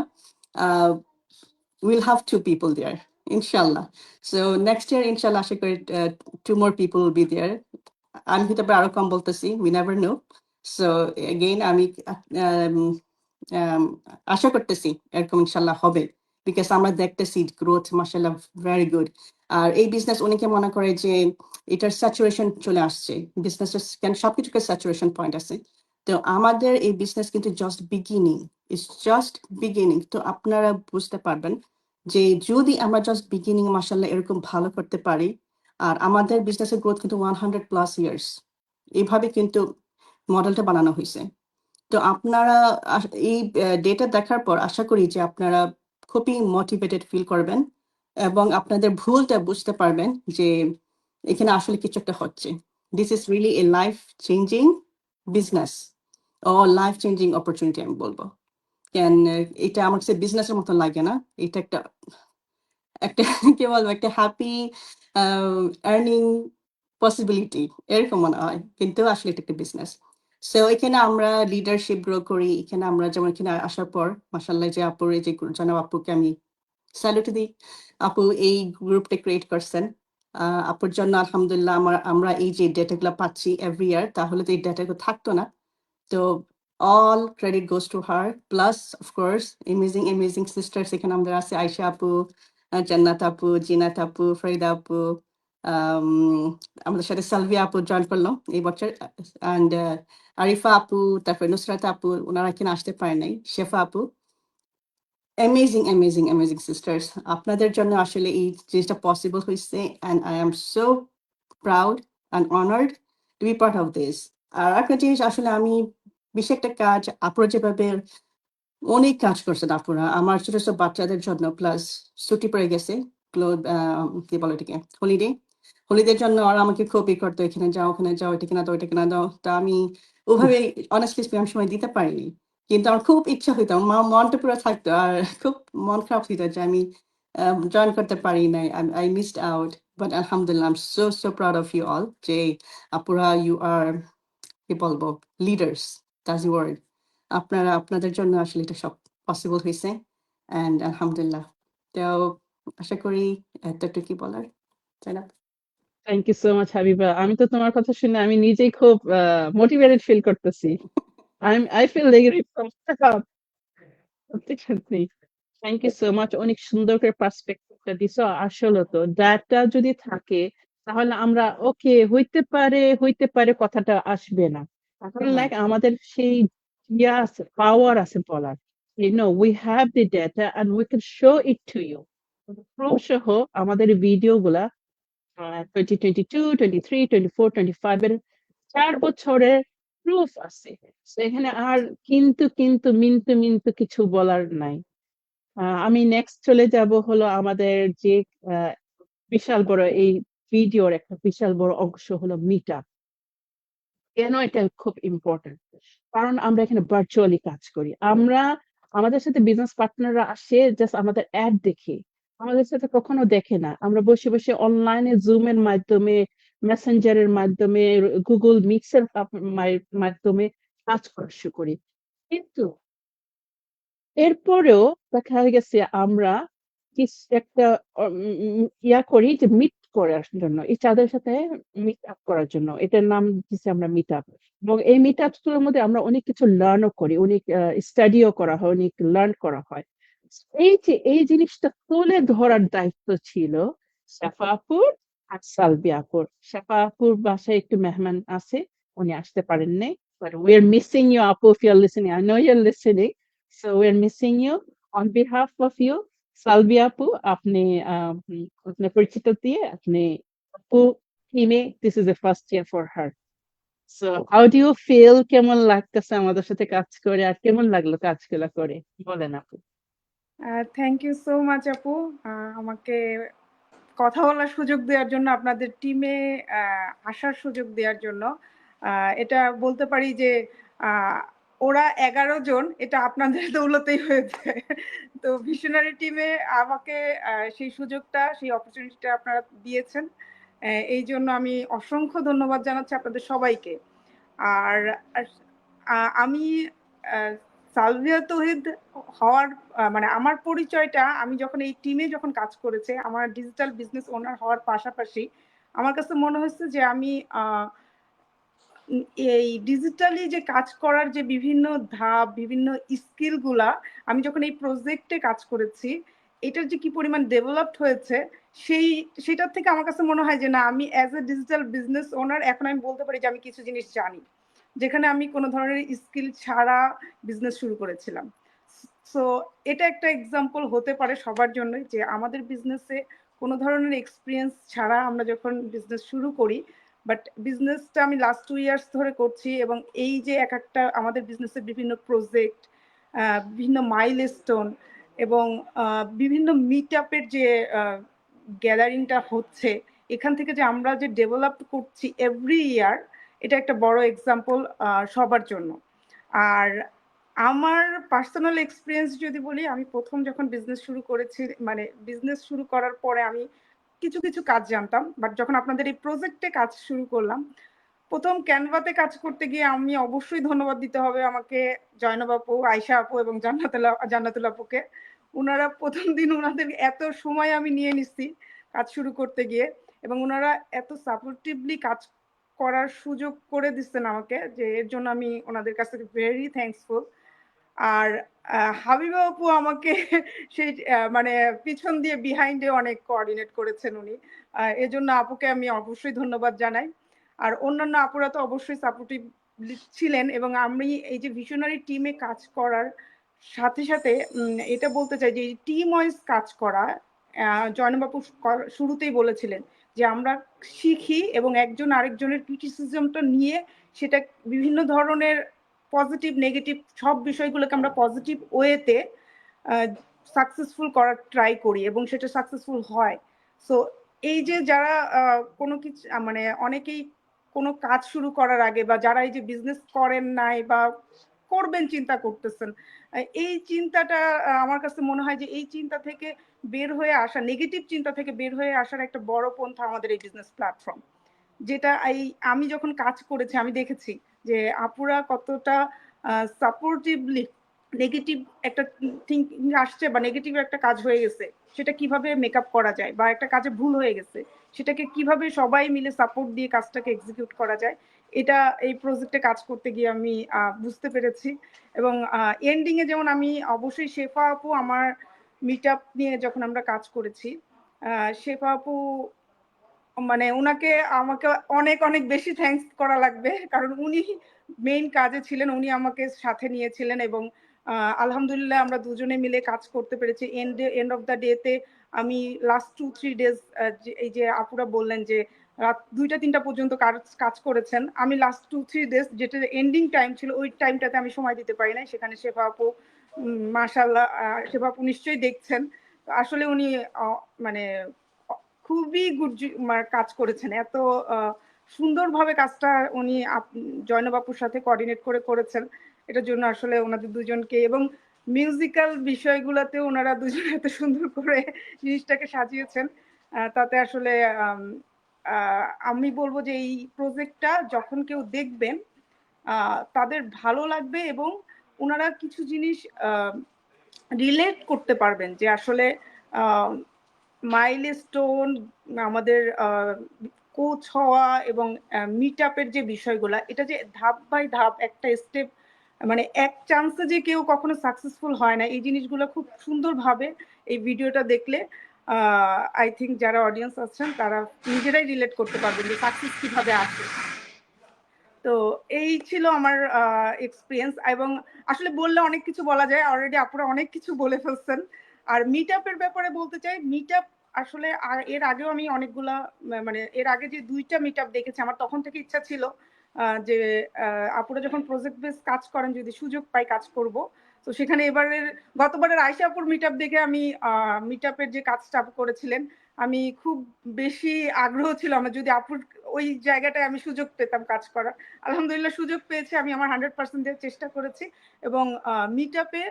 we'll have 2 people there, inshallah. So next year, inshallah, আশা করি 2 more people will be there. আমি হয়তো আরো কম বলতেছি, we never know. So again, আমি আশা করতেছি এরকম ইনশাল্লাহ হবে, বিকজ আমরা দেখতেছি গ্রোথ মাশাআল্লাহ ভেরি গুড। আর এই বিজনেস অনেকে মনে করে যে এটার স্যাচুরেশন চলে আসছে, বিজনেসের কেন সবকিছুকে স্যাচুরেশন পয়েন্ট আছে। তো আমাদের এই বিজনেস কিন্তু just beginning, it's just beginning. তো আপনারা বুঝতে পারবেন যে যদি আমরা জাস্ট বিগিনিং মাশাআল্লাহ এরকম ভালো করতে পারি, আর আমাদের বিজনেসের গ্রোথ কিন্তু 100+ ইয়ার্স, এইভাবে কিন্তু মডেলটা বানানো হয়েছে। তো আপনারা এই ডেটা দেখার পর আশা করি যে আপনারা খুবই মোটিভেটেড ফিল করবেন এবং আপনাদের ভুলটা বুঝতে পারবেন যে এখানে আসলে কিছু একটা হচ্ছে। This is really a life changing business ও লাইফ চেঞ্জিং অপরচুনিটি আমি বলবো। কেন এটা আমার কাছে বিজনেসের মতো লাগে না, এটা একটা কি বলবো, একটা হ্যাপি আর্নিং পসিবিলিটি এরকম মনে হয়, কিন্তু আসলে এটা একটা বিজনেস। সো এখানে আমরা লিডারশিপ গ্রো করি। এখানে আমরা যেমন এখানে আসার পর মাশাআল্লাহ যে আপুর এই যে জনাব আপুকে আমি স্যালুট দিই। আপু এই গ্রুপটা ক্রিয়েট করছেন। আপুর জন্য আলহামদুলিল্লাহ আমরা এই যে ডেটাগুলা পাচ্ছি এভরি ইয়ার, তাহলে তো এই ডেটাগুলো থাকতো না। তো all credit goes to her. Plus, of course, amazing sisters এখানে আমাদের আছে আয়েশা আপু, জান্নাত আপু, জিনাত আপু, ফরিদা আপু, আমাদের সাথে সালভিয়া আপু জয়েন করলো এই বছর, অ্যান্ড আরিফা আপু, তারপরে নুসরাত আপু, ওনারা এখানে আসতে পারে নাই, শেফা আপু। amazing sisters, আপনাদের জন্য আসলে এই জিনিসটা পসিবল হয়েছে, and I am so proud and honored to be part of this. আর একটা জিনিস আসলে আমি বেশি একটা কাজ আপুরা যেভাবে অনেক কাজ করছেন আপুরা আমার ছোট ছোট বাচ্চাদের জন্য, প্লাস ছুটি পড়ে গেছে, কি বলে এটাকে, হোলিডের জন্য ওরা আমাকে খুব ই করতো, এখানে যাও ওখানে যাও, এটা কিনা দাও ওইটা কিনা দাও। তা আমি ওভাবে অনেস্টলি আমি সময় দিতে পারিনি, কিন্তু আমার খুব ইচ্ছা হইতো, আমার মনটা পুরো থাকতো, আর খুব মন খারাপ হইতো যে আমি জয়েন করতে পারি নাই, আই মিসড আউট। বাট আলহামদুলিল্লাহ, I am so proud of you all, যে আপুরা ইউ আর কি বলবো লিডার্স, দ্যাটস দ্য ওয়ার্ড। আপনারা আপনাদের জন্য আসলে এটা সব পসিবল হয়েছে, অ্যান্ড আলহামদুলিল্লাহ। তো আশা করি এতটুকু বলার, তাই না? Thank you so much Habiba. আমি তো তোমার কথা শুনে আমি নিজেই খুব মোটিভেটেড ফিল করতেছি। আই ফিল সত্যি সত্যি। Thank you so much. অনেক সুন্দর করে পার্সপেক্টিভটা দিছো। আসলে তো ডাটা যদি থাকে তাহলে আমরা ওকে হইতে পারে কথাটা আসবে না। এখন হুম, লাইক আমাদের সেই ইয়া আছে, পাওয়ার আছে বলার। we have the data and we can show it to you. Proof সহ আমাদের ভিডিও গুলা 2022, 23, 24, 25 এর 4 বছরের প্রুফ আছে। So এখানে আর কিন্তু কিছু বলার নাই। আমি নেক্সট চলে যাব হলো আমাদের যে বিশাল বড় এই ভিডিওর একটা বিশাল বড় অংশ হলো মিট আপ। কেন এটা খুব ইম্পর্টেন্ট? কারণ আমরা এখানে ভার্চুয়ালি কাজ করি। আমাদের সাথে বিজনেস পার্টনাররা আসে জাস্ট আমাদের অ্যাড দেখে, আমাদের সাথে কখনো দেখে না। আমরা বসে বসে অনলাইনে জুমের মাধ্যমে, মেসেঞ্জারের মাধ্যমে, গুগল মিটসের মাধ্যমে কাজ করা শুরু করি। কিন্তু এরপরেও দেখা গেছে আমরা একটা ইয়া করি যে মিট করার জন্য, এই তাদের সাথে মিট আপ করার জন্য। এটার নাম দিচ্ছি আমরা মিট আপ। এবং এই মিট আপস গুলোর মধ্যে আমরা অনেক কিছু লার্নও করি, অনেক স্টাডিও করা হয়, অনেক লার্ন করা হয়। এই জিনিসটা তুলে ধরার দায়িত্ব ছিল শেফা আপুর আর সালবি আপুর। শেফা আপুর বাসায় একটু মেহমান আছে, উনি আসতে পারেন নাই, but we are missing you আপু, if you are listening, I know you are listening. So we're missing you. On behalf of you, Salvi Apu, अपने परिचित दिए, अपने Apu टीमे, this is the first year for her. So how do you feel? কেমন লাগতেছে আমাদের সাথে কাজ করে, আর কেমন লাগলো কাজগুলো করে বলেন আপু। থ্যাংক ইউ সো মাচ আপু, আমাকে কথা বলার সুযোগ দেওয়ার জন্য, আপনাদের টিমে আসার সুযোগ দেওয়ার জন্য। এটা বলতে পারি যে ওরা 11 জন, এটা আপনাদের দৌলতেই হয়েছে। তো ভিশনারি টিমে আমাকে সেই সুযোগটা, সেই অপরচুনিটিটা আপনারা দিয়েছেন, এই জন্য আমি অসংখ্য ধন্যবাদ জানাচ্ছি আপনাদের সবাইকে। আর আমি সালভিয়া তৌহিদ হওয়ার মানে আমার পরিচয়টা, আমি যখন এই টিমে যখন কাজ করেছে, আমার ডিজিটাল বিজনেস ওনার হওয়ার পাশাপাশি আমার কাছে মনে হচ্ছে যে আমি এই ডিজিটালি যে কাজ করার যে বিভিন্ন ধাপ, বিভিন্ন স্কিলগুলা আমি যখন এই প্রজেক্টে কাজ করেছি, এটার যে কি পরিমাণ ডেভেলপড হয়েছে, সেটার থেকে আমার কাছে মনে হয় যে না, আমি as a digital business owner এখন আমি বলতে পারি যে আমি কিছু জিনিস জানি, যেখানে আমি কোনো ধরনের স্কিল ছাড়া বিজনেস শুরু করেছিলাম। সো এটা একটা এক্সাম্পল হতে পারে সবার জন্যই, যে আমাদের বিজনেসে কোনো ধরনের এক্সপিরিয়েন্স ছাড়া আমরা যখন বিজনেস শুরু করি, বাট বিজনেসটা আমি লাস্ট 2 ইয়ার্স ধরে করছি, এবং এই যে এক একটা আমাদের বিজনেসের বিভিন্ন প্রজেক্ট, বিভিন্ন মাইলস্টোন, এবং বিভিন্ন মিট আপের যে গ্যাদারিংটা হচ্ছে, এখান থেকে যে আমরা যে ডেভেলপ করছি এভরি ইয়ার, এটা একটা বড় এক্সাম্পল সবার জন্য। আর আমার পার্সোনাল এক্সপিরিয়েন্স যদি বলি, আমি প্রথম যখন বিজনেস শুরু করেছি, মানে বিজনেস শুরু করার পরে আমি কিছু কিছু কাজ জানতাম, বাট যখন আপনাদের এই প্রজেক্টে কাজ শুরু করলাম, প্রথম ক্যানভাতে কাজ করতে গিয়ে আমি অবশ্যই ধন্যবাদ দিতে হবে আমাকে জয়নব আপু, আয়শা আপু এবং জান্নাতুল আপুকে। ওনারা প্রথম দিন ওনাদের এত সময় আমি নিয়ে নিচ্ছি কাজ শুরু করতে গিয়ে, এবং ওনারা এত সাপোর্টিভলি কাজ করার সুযোগ করে দিচ্ছেন আমাকে, যে এর জন্য আমি ওনাদের কাছ থেকে ভেরি থ্যাঙ্কসফুল। আর হাবিবা আপু আমাকে সেই মানে পিছন দিয়ে বিহাইন্ডে অনেক কোঅর্ডিনেট করেছেন উনি, এজন্য আপুকে আমি অবশ্যই ধন্যবাদ জানাই। আর অন্যান্য আপুরা তো অবশ্যই সাপোর্টিভ ছিলেন, এবং আমি এই যে ভিশনারি টিমে কাজ করার সাথে সাথে এটা বলতে চাই যে এই টিম ওয়াইজ কাজ করা, জয়নব আপু শুরুতেই বলেছিলেন যে আমরা শিখি এবং একজন আরেকজনের ক্রিটিসিজমটা নিয়ে সেটা বিভিন্ন ধরনের পজিটিভ নেগেটিভ সব বিষয়গুলোকে আমরা পজিটিভ ওয়েতে সাকসেসফুল করার ট্রাই করি এবং সেটা সাকসেসফুল হয়। সো এই যে যারা কোনো কিছু মানে অনেকেই কোনো কাজ শুরু করার আগে বা যারা এই যে বিজনেস করেন নাই বা করবেন চিন্তা করতেছেন, এই চিন্তাটা আমার কাছে মনে হয় যে এই চিন্তা থেকে বের হয়ে আসা, নেগেটিভ চিন্তা থেকে বের হয়ে আসার একটা বড় পন্থা আমাদের এই বিজনেস প্ল্যাটফর্ম। যেটা আমি যখন কাজ করেছি আমি দেখেছি যে আপুরা কতটা সাপোর্টিভলি নেগেটিভ একটা থিঙ্কিং আসছে বা নেগেটিভ একটা কাজ হয়ে গেছে সেটা কিভাবে মেকআপ করা যায়, বা একটা কাজে ভুল হয়ে গেছে সেটাকে কিভাবে সবাই মিলে সাপোর্ট দিয়ে কাজটাকে এক্সিকিউট করা যায়, এটা এই প্রজেক্টে কাজ করতে গিয়ে আমি বুঝতে পেরেছি। এবং এন্ডিং এ যেমন আমি অবশ্যই শেফা আপু, আমার মিট আপ নিয়ে যখন আমরা কাজ করেছি, শেফা আপু মানে ওনাকে আমাকে অনেক অনেক বেশি থ্যাঙ্কস করা লাগবে, কারণ উনি মেইন কাজে ছিলেন, উনি আমাকে সাথে নিয়েছিলেন এবং আলহামদুলিল্লাহ আমরা দুজনে মিলে কাজ করতে পেরেছি। এন্ড অফ দ্য ডেতে আমি লাস্ট 2-3 ডেজ, এই যে আপুরা বললেন যে রাত 2টা-3টা পর্যন্ত কাজ করেছেন, আমি লাস্ট 2-3 ডেজ যেটা এন্ডিং টাইম ছিল ওই টাইমটাতে আমি সময় দিতে পারি নাই, সেখানে শেফা আপু মাশাআল্লাহ, শেফা আপু নিশ্চয়ই দেখছেন, আসলে উনি মানে খুবই গুড কাজ করেছেন, এত সুন্দরভাবে কাজটা উনি জয়নব আপুর সাথে কোঅর্ডিনেট করে করেছেন, এটার জন্য আসলে ওনাদের দুজনকে, এবং মিউজিক্যাল বিষয়গুলোতে ওনারা দুজন এত সুন্দর করে জিনিসটাকে সাজিয়েছেন, তাতে আসলে আমি বলবো যে এই প্রজেক্টটা যখন কেউ দেখবেন তাদের ভালো লাগবে এবং ওনারা কিছু জিনিস রিলেট করতে পারবেন যে আসলে মাইলস্টোন, আমাদের কোচ হওয়া এবং মিট আপের যে বিষয়গুলো, এটা যে ধাপ বাই ধাপ একটা স্টেপ, মানে এক চান্সে যে কেউ কখনো সাকসেসফুল হয় না, এই জিনিসগুলো খুব সুন্দরভাবে এই ভিডিওটা দেখলে আই থিঙ্ক যারা অডিয়েন্স আছেন তারা নিজেরাই রিলেট করতে পারবেন যে সাকসেস কিভাবে আসে। তো এই ছিল আমার এক্সপিরিয়েন্স, এবং আসলে বললে অনেক কিছু বলা যায়, অলরেডি আপুরা অনেক কিছু বলে ফেলছেন। আর মিট আপের ব্যাপারে বলতে চাই, মিট আপ আসলে এর আগেও আমি অনেকগুলা, মানে এর আগে যে 2টা মিট আপ দেখেছি, আমার তখন থেকে ইচ্ছা ছিল যে আপুরা যখন প্রজেক্ট বেস কাজ করেন যদি সুযোগ পাই কাজ করব। তো সেখানে গতবারের আয়শা আপুর মিট আপ দেখে আমি মিট আপের যে কাজটা আপু করেছিলেন, আমি খুব বেশি আগ্রহ ছিল আমার যদি আপুর ওই জায়গাটায় আমি সুযোগ পেতাম কাজ করার। আলহামদুলিল্লাহ সুযোগ পেয়েছি, আমি আমার 100% দেওয়ার চেষ্টা করেছি, এবং মিট আপে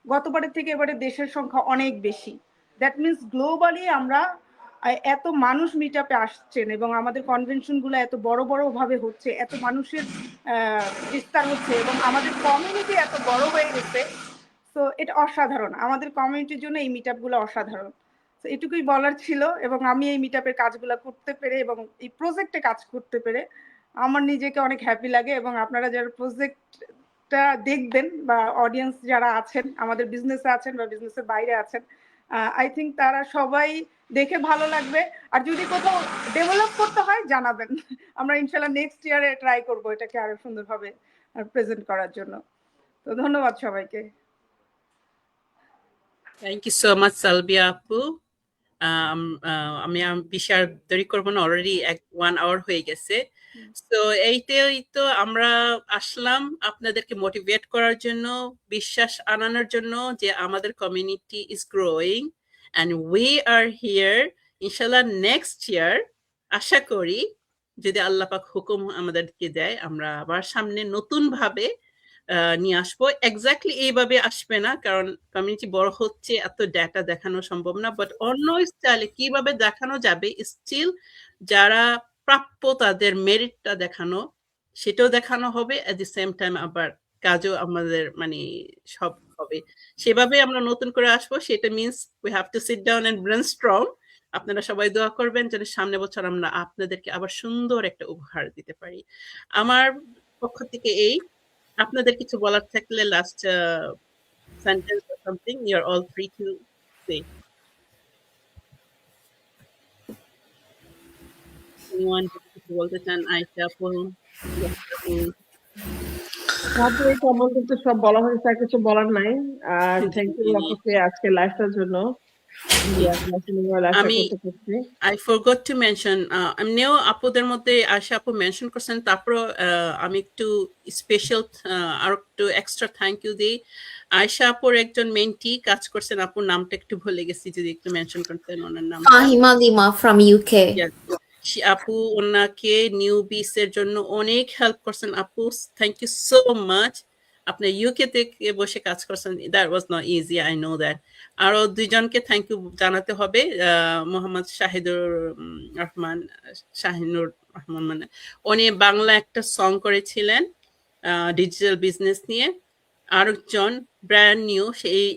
গতবারের থেকে এবারে দেশের সংখ্যা অনেক বেশি। দ্যাট মিনস গ্লোবালি আমরা এত মানুষ মিট আপে আসছেন এবং আমাদের কনভেনশন গুলো এত বড় বড় ভাবে হচ্ছে, এত মানুষের বিস্তার হচ্ছে এবং আমাদের কমিউনিটি এত বড় হয়ে গেছে। তো এটা অসাধারণ, আমাদের কমিউনিটির জন্য এই মিট আপ গুলো অসাধারণ। তো এটুকুই বলার ছিল, এবং আমি এই মিট আপের কাজগুলো করতে পেরে এবং এই প্রজেক্টে কাজ করতে পেরে আমার নিজেকে অনেক হ্যাপি লাগে। এবং আপনারা যারা প্রজেক্টটা দেখবেন বা অডিয়েন্স যারা আছেন, আমাদের বিজনেসে আছেন বা বিজনেসের বাইরে আছেন, আই থিঙ্ক তারা সবাই দেখে ভালো লাগবে। আর যদি কোথাও ডেভেলপ করতে হয় জানাবেন, আমরা ইনশাল্লাহ নেক্সট ইয়ারে ট্রাই করবো এটাকে আরো সুন্দরভাবে প্রেজেন্ট করার জন্য। তো ধন্যবাদ সবাইকে। থ্যাংক ইউ সো মাচ সালবিয়া আপু। আমি বেশি আর দেরি করবো না, অলরেডি 1 আওয়ার হয়ে গেছে। তো এইটাই তো আমরা আসলাম আপনাদেরকে মোটিভেট করার জন্য, বিশ্বাস আনানোর জন্য যে আমাদের community is growing and we are here. ইনশাল্লাহ নেক্সট ইয়ার আশা করি যদি আল্লাহ পাক হুকুম আমাদেরকে দেয়, আমরা আবার সামনে নতুন ভাবে নিয়ে আসবো। এক্স্যাক্টলি এইভাবে আসবে না, কারণ কমিউনিটি বড় হচ্ছে, এত ডেটা দেখানো সম্ভব না। বাট অন্য স্টাইলে কিভাবে দেখানো যাবে, স্টিল যারা প্রাপ্য তাদের মেরিটটা দেখানো, সেটাও দেখানো হবে। এট দি সেম টাইম আবার কাজও আমাদের মানে সব হবে। সেভাবে আমরা নতুন করে আসবো। সেটা means we have to sit down and brainstorm. আপনারা সবাই দোয়া করবেন যেন সামনে বছর আমরা আপনাদেরকে আবার সুন্দর একটা উপহার দিতে পারি। আমার পক্ষ থেকে এই, আপনাদের কিছু বলার থাকলে last sentence or something, you're all free to say. Anyone যদি কিছু বলতে চান? আয়েশা আপু, ইয়াসমিন আপু। তারপরে আমার কিন্তু সব বলা হয়েছে, আর কিছু বলার নাই। আর থ্যাংক ইউ আপুকে আজকে লাইভটার জন্য। আমি I forgot to mention, এমনিও আপুদের মধ্যে আয়েশা আপু মেনশন করছেন, তারপর আমি একটু স্পেশাল আর একটু এক্সট্রা থ্যাংক ইউ দিই। আয়েশা আপুর একজন মেন্টি কাজ করছেন, আপুর নামটা একটু ভুলে গেছি, যদি একটু মেনশন করতেন ওনার নাম। Fahima lima from UK. আপু ওনাকে নিউবিস এর জন্য অনেক হেল্প করছেন। আপু থ্যাংক ইউ সো মাচ। আপনি ইউকে থেকে বসে কাজ করছেন, that was not easy, I know that. আরো দুইজনকে থ্যাংক ইউ জানাতে হবে, মোহাম্মদ শাহিদুর রহমান, শাহিনুর রহমান, মানে উনি বাংলা একটা সং করেছিলেন ডিজিটাল বিজনেস নিয়ে। আরেকজন ব্র্যান্ড নিউ,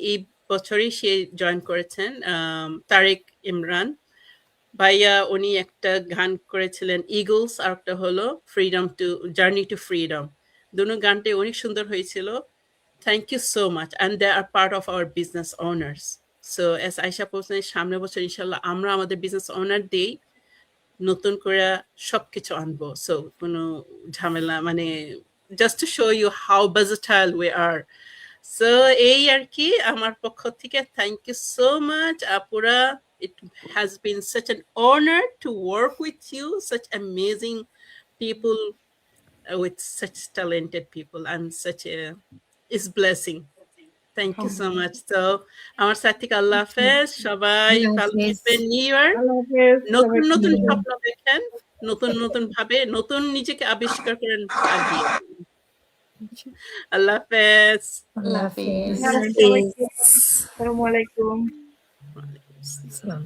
এই বছরই সে জয়েন করেছেন, তারেক ইমরান ভাইয়া। উনি একটা গান করেছিলেন ইগলস, আর একটা হলো freedom to journey to freedom. দুটো গানটাই অনেক সুন্দর হয়েছিল। Thank you so much, and they are part of our business owners. So as Ayesha বলছেন, সামনে বছর ইনশাল্লাহ আমরা আমাদের বিজনেস ওনার দিই নতুন করে সবকিছু আনবো। সো কোনো ঝামেলা মানে just to show you how versatile we are. So এই আর কি আমার পক্ষ থেকে থ্যাংক ইউ সো মাচ আপুরা। It has been such an honor to work with you, such amazing people, with such talented people, and such a is blessing. Thank you so much. So আমার সাথে আল্লাহ হাফেজ, সবাই ভালো থাকবেন। New year নতুন নতুন স্বপ্ন দেখেন, নতুন নতুন ভাবে নতুন নিজেকে আবিষ্কার করেন। আল্লাহ হাফেজ। আল্লাহ হাফেজ। আসসালামু আলাইকুম। আসসালাম।